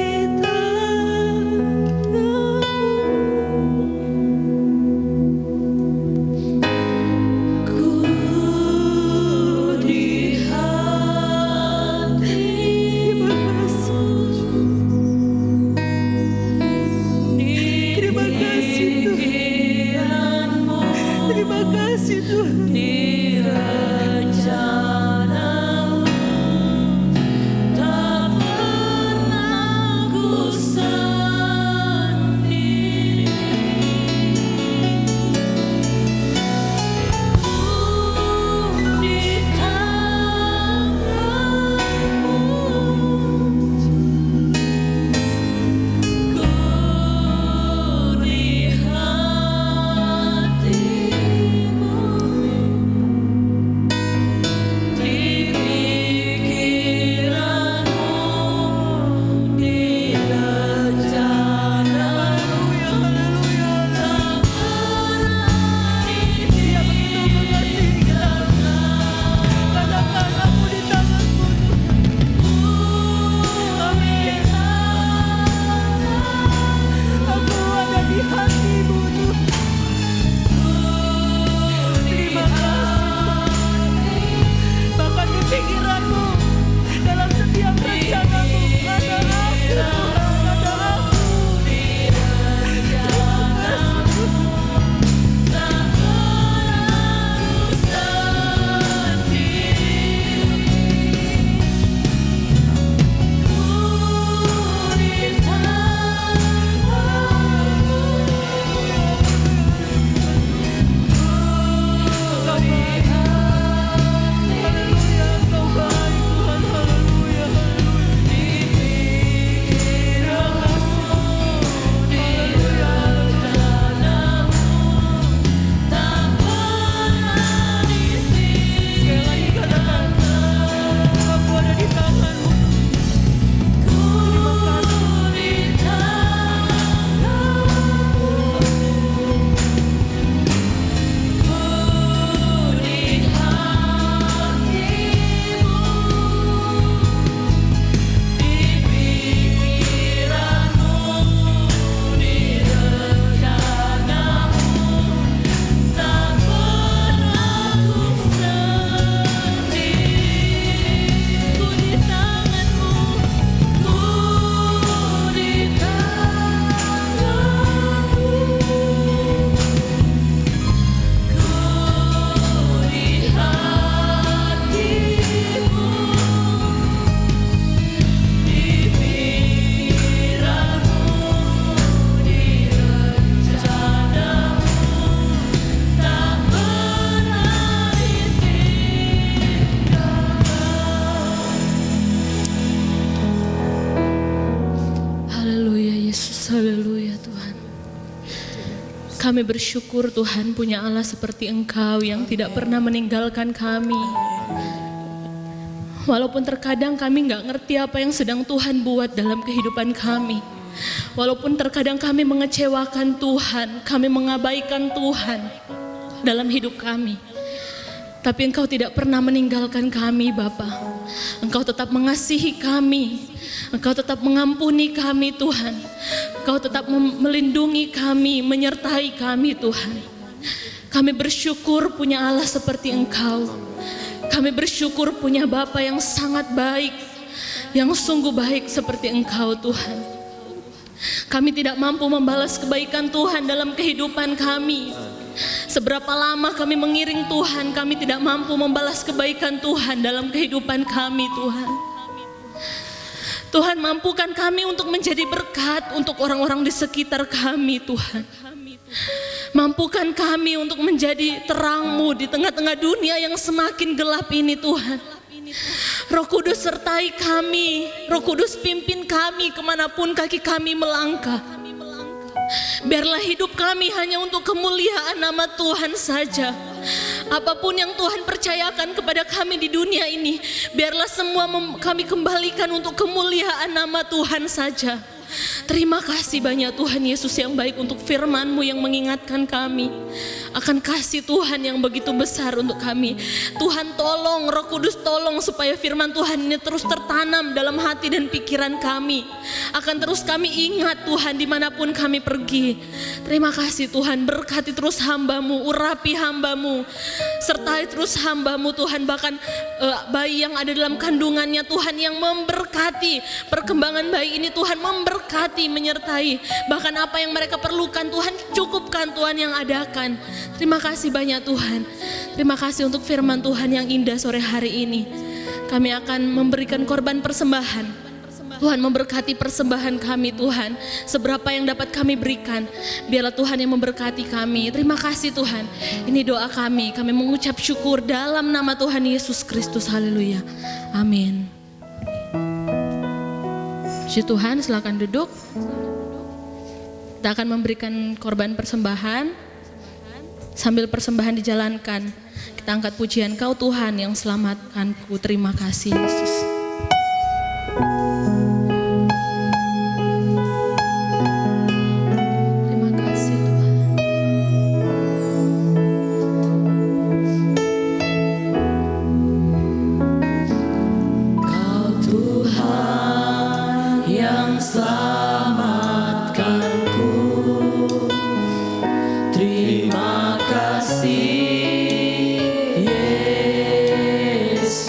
Kami bersyukur Tuhan punya Allah seperti Engkau yang tidak pernah meninggalkan kami. Walaupun terkadang kami gak ngerti apa yang sedang Tuhan buat dalam kehidupan kami. Walaupun terkadang kami mengecewakan Tuhan, kami mengabaikan Tuhan dalam hidup kami. Tapi Engkau tidak pernah meninggalkan kami Bapa. Engkau tetap mengasihi kami. Engkau tetap mengampuni kami Tuhan. Engkau tetap melindungi kami, menyertai kami Tuhan. Kami bersyukur punya Allah seperti Engkau. Kami bersyukur punya Bapa yang sangat baik, yang sungguh baik seperti Engkau Tuhan. Kami tidak mampu membalas kebaikan Tuhan dalam kehidupan kami. Seberapa lama kami mengiring Tuhan, kami tidak mampu membalas kebaikan Tuhan dalam kehidupan kami Tuhan. Tuhan, mampukan kami untuk menjadi berkat untuk orang-orang di sekitar kami Tuhan. Mampukan kami untuk menjadi terang-Mu di tengah-tengah dunia yang semakin gelap ini Tuhan. Roh Kudus sertai kami, Roh Kudus pimpin kami kemanapun kaki kami melangkah. Biarlah hidup kami hanya untuk kemuliaan nama Tuhan saja. Apapun yang Tuhan percayakan kepada kami di dunia ini, biarlah semua kami kembalikan untuk kemuliaan nama Tuhan saja. Terima kasih banyak Tuhan Yesus yang baik untuk firman-Mu yang mengingatkan kami akan kasih Tuhan yang begitu besar untuk kami. Tuhan tolong, Roh Kudus tolong supaya firman Tuhan ini terus tertanam dalam hati dan pikiran kami. Akan terus kami ingat Tuhan dimanapun kami pergi. Terima kasih Tuhan, berkati terus hamba-Mu, urapi hamba-Mu, sertai terus hamba-Mu Tuhan. Bahkan bayi yang ada dalam kandungannya Tuhan yang memberkati perkembangan bayi ini Tuhan, memberkati, menyertai. Bahkan apa yang mereka perlukan Tuhan, cukupkan Tuhan yang adakan. Terima kasih banyak Tuhan. Terima kasih untuk firman Tuhan yang indah sore hari ini. Kami akan memberikan korban persembahan. Tuhan memberkati persembahan kami Tuhan. Seberapa yang dapat kami berikan, biarlah Tuhan yang memberkati kami. Terima kasih Tuhan. Ini doa kami. Kami mengucap syukur dalam nama Tuhan Yesus Kristus. Haleluya. Amin. Puji Tuhan, silakan duduk. Kita akan memberikan korban persembahan. Sambil persembahan dijalankan, kita angkat pujian Kau Tuhan yang selamatkanku. Terima kasih Yesus. Terima kasih Tuhan. Kau Tuhan yang selamatkanku. Terima kasih Yesus.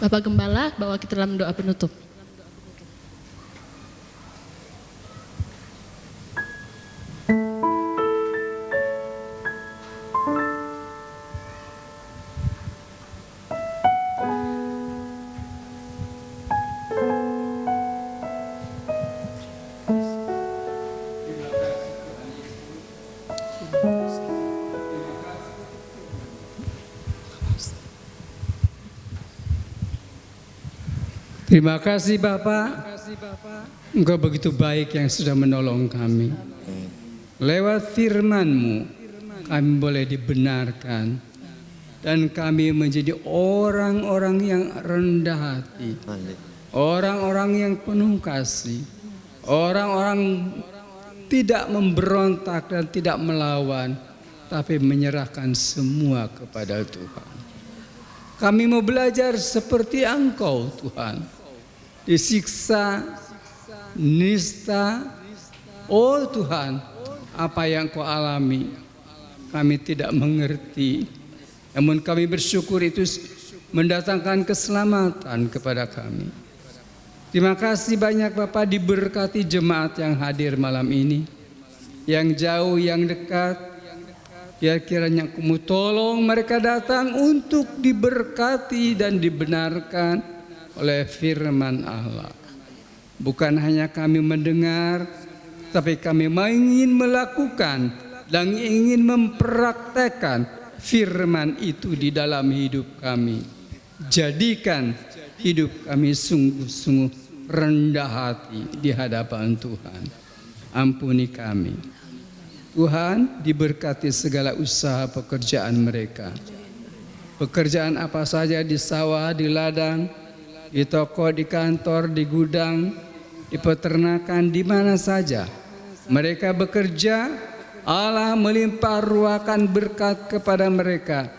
Bapak Gembala, bawa kita dalam doa penutup. Terima kasih Bapak, Engkau begitu baik yang sudah menolong kami. Lewat firman-Mu kami boleh dibenarkan dan kami menjadi orang-orang yang rendah hati, orang-orang yang penuh kasih, orang-orang tidak memberontak dan tidak melawan, tapi menyerahkan semua kepada Tuhan. Kami mau belajar seperti Engkau Tuhan. Disiksa, nista, oh Tuhan, apa yang Kau alami, kami tidak mengerti. Namun kami bersyukur itu mendatangkan keselamatan kepada kami. Terima kasih banyak Bapak, diberkati jemaat yang hadir malam ini. Yang jauh, yang dekat, biar kiranya Kamu tolong mereka datang untuk diberkati dan dibenarkan oleh firman Allah. Bukan hanya kami mendengar, tapi kami ingin melakukan dan ingin mempraktekkan firman itu di dalam hidup kami. Jadikan hidup kami sungguh-sungguh rendah hati di hadapan Tuhan. Ampuni kami. Tuhan, diberkati segala usaha pekerjaan mereka. Pekerjaan apa saja di sawah, di ladang, di toko, di kantor, di gudang, di peternakan, di mana saja mereka bekerja, Allah melimpah ruahkan berkat kepada mereka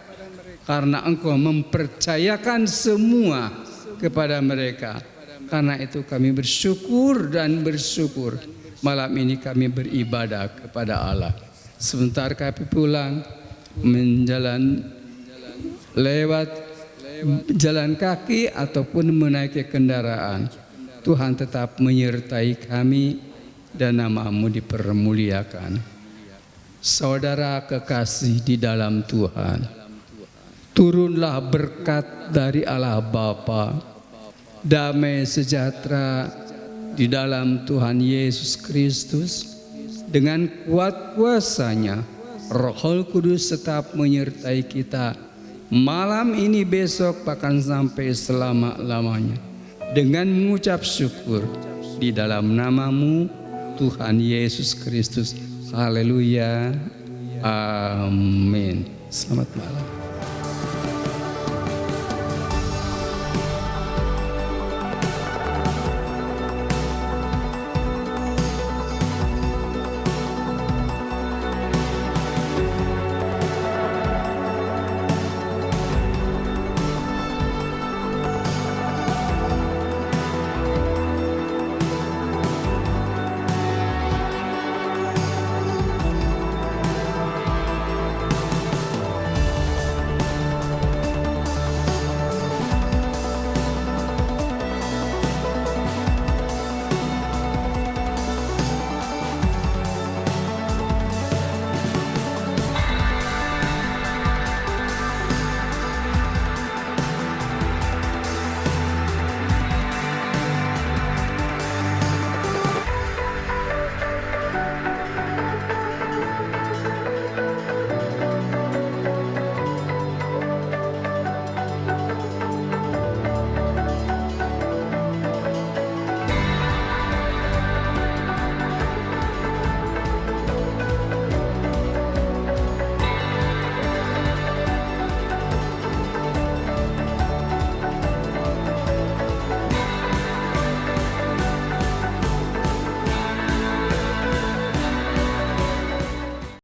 karena Engkau mempercayakan semua kepada mereka. Karena itu kami bersyukur dan bersyukur malam ini kami beribadah kepada Allah. Sebentar kami pulang lewat jalan kaki ataupun menaiki kendaraan, Tuhan tetap menyertai kami dan nama-Mu dipermuliakan. Saudara kekasih di dalam Tuhan, turunlah berkat dari Allah Bapa, damai sejahtera di dalam Tuhan Yesus Kristus, dengan kuat kuasa-Nya, Roh Kudus tetap menyertai kita malam ini, besok, bahkan sampai selama-lamanya. Dengan mengucap syukur di dalam nama-Mu Tuhan Yesus Kristus. Haleluya. Amin. Selamat malam.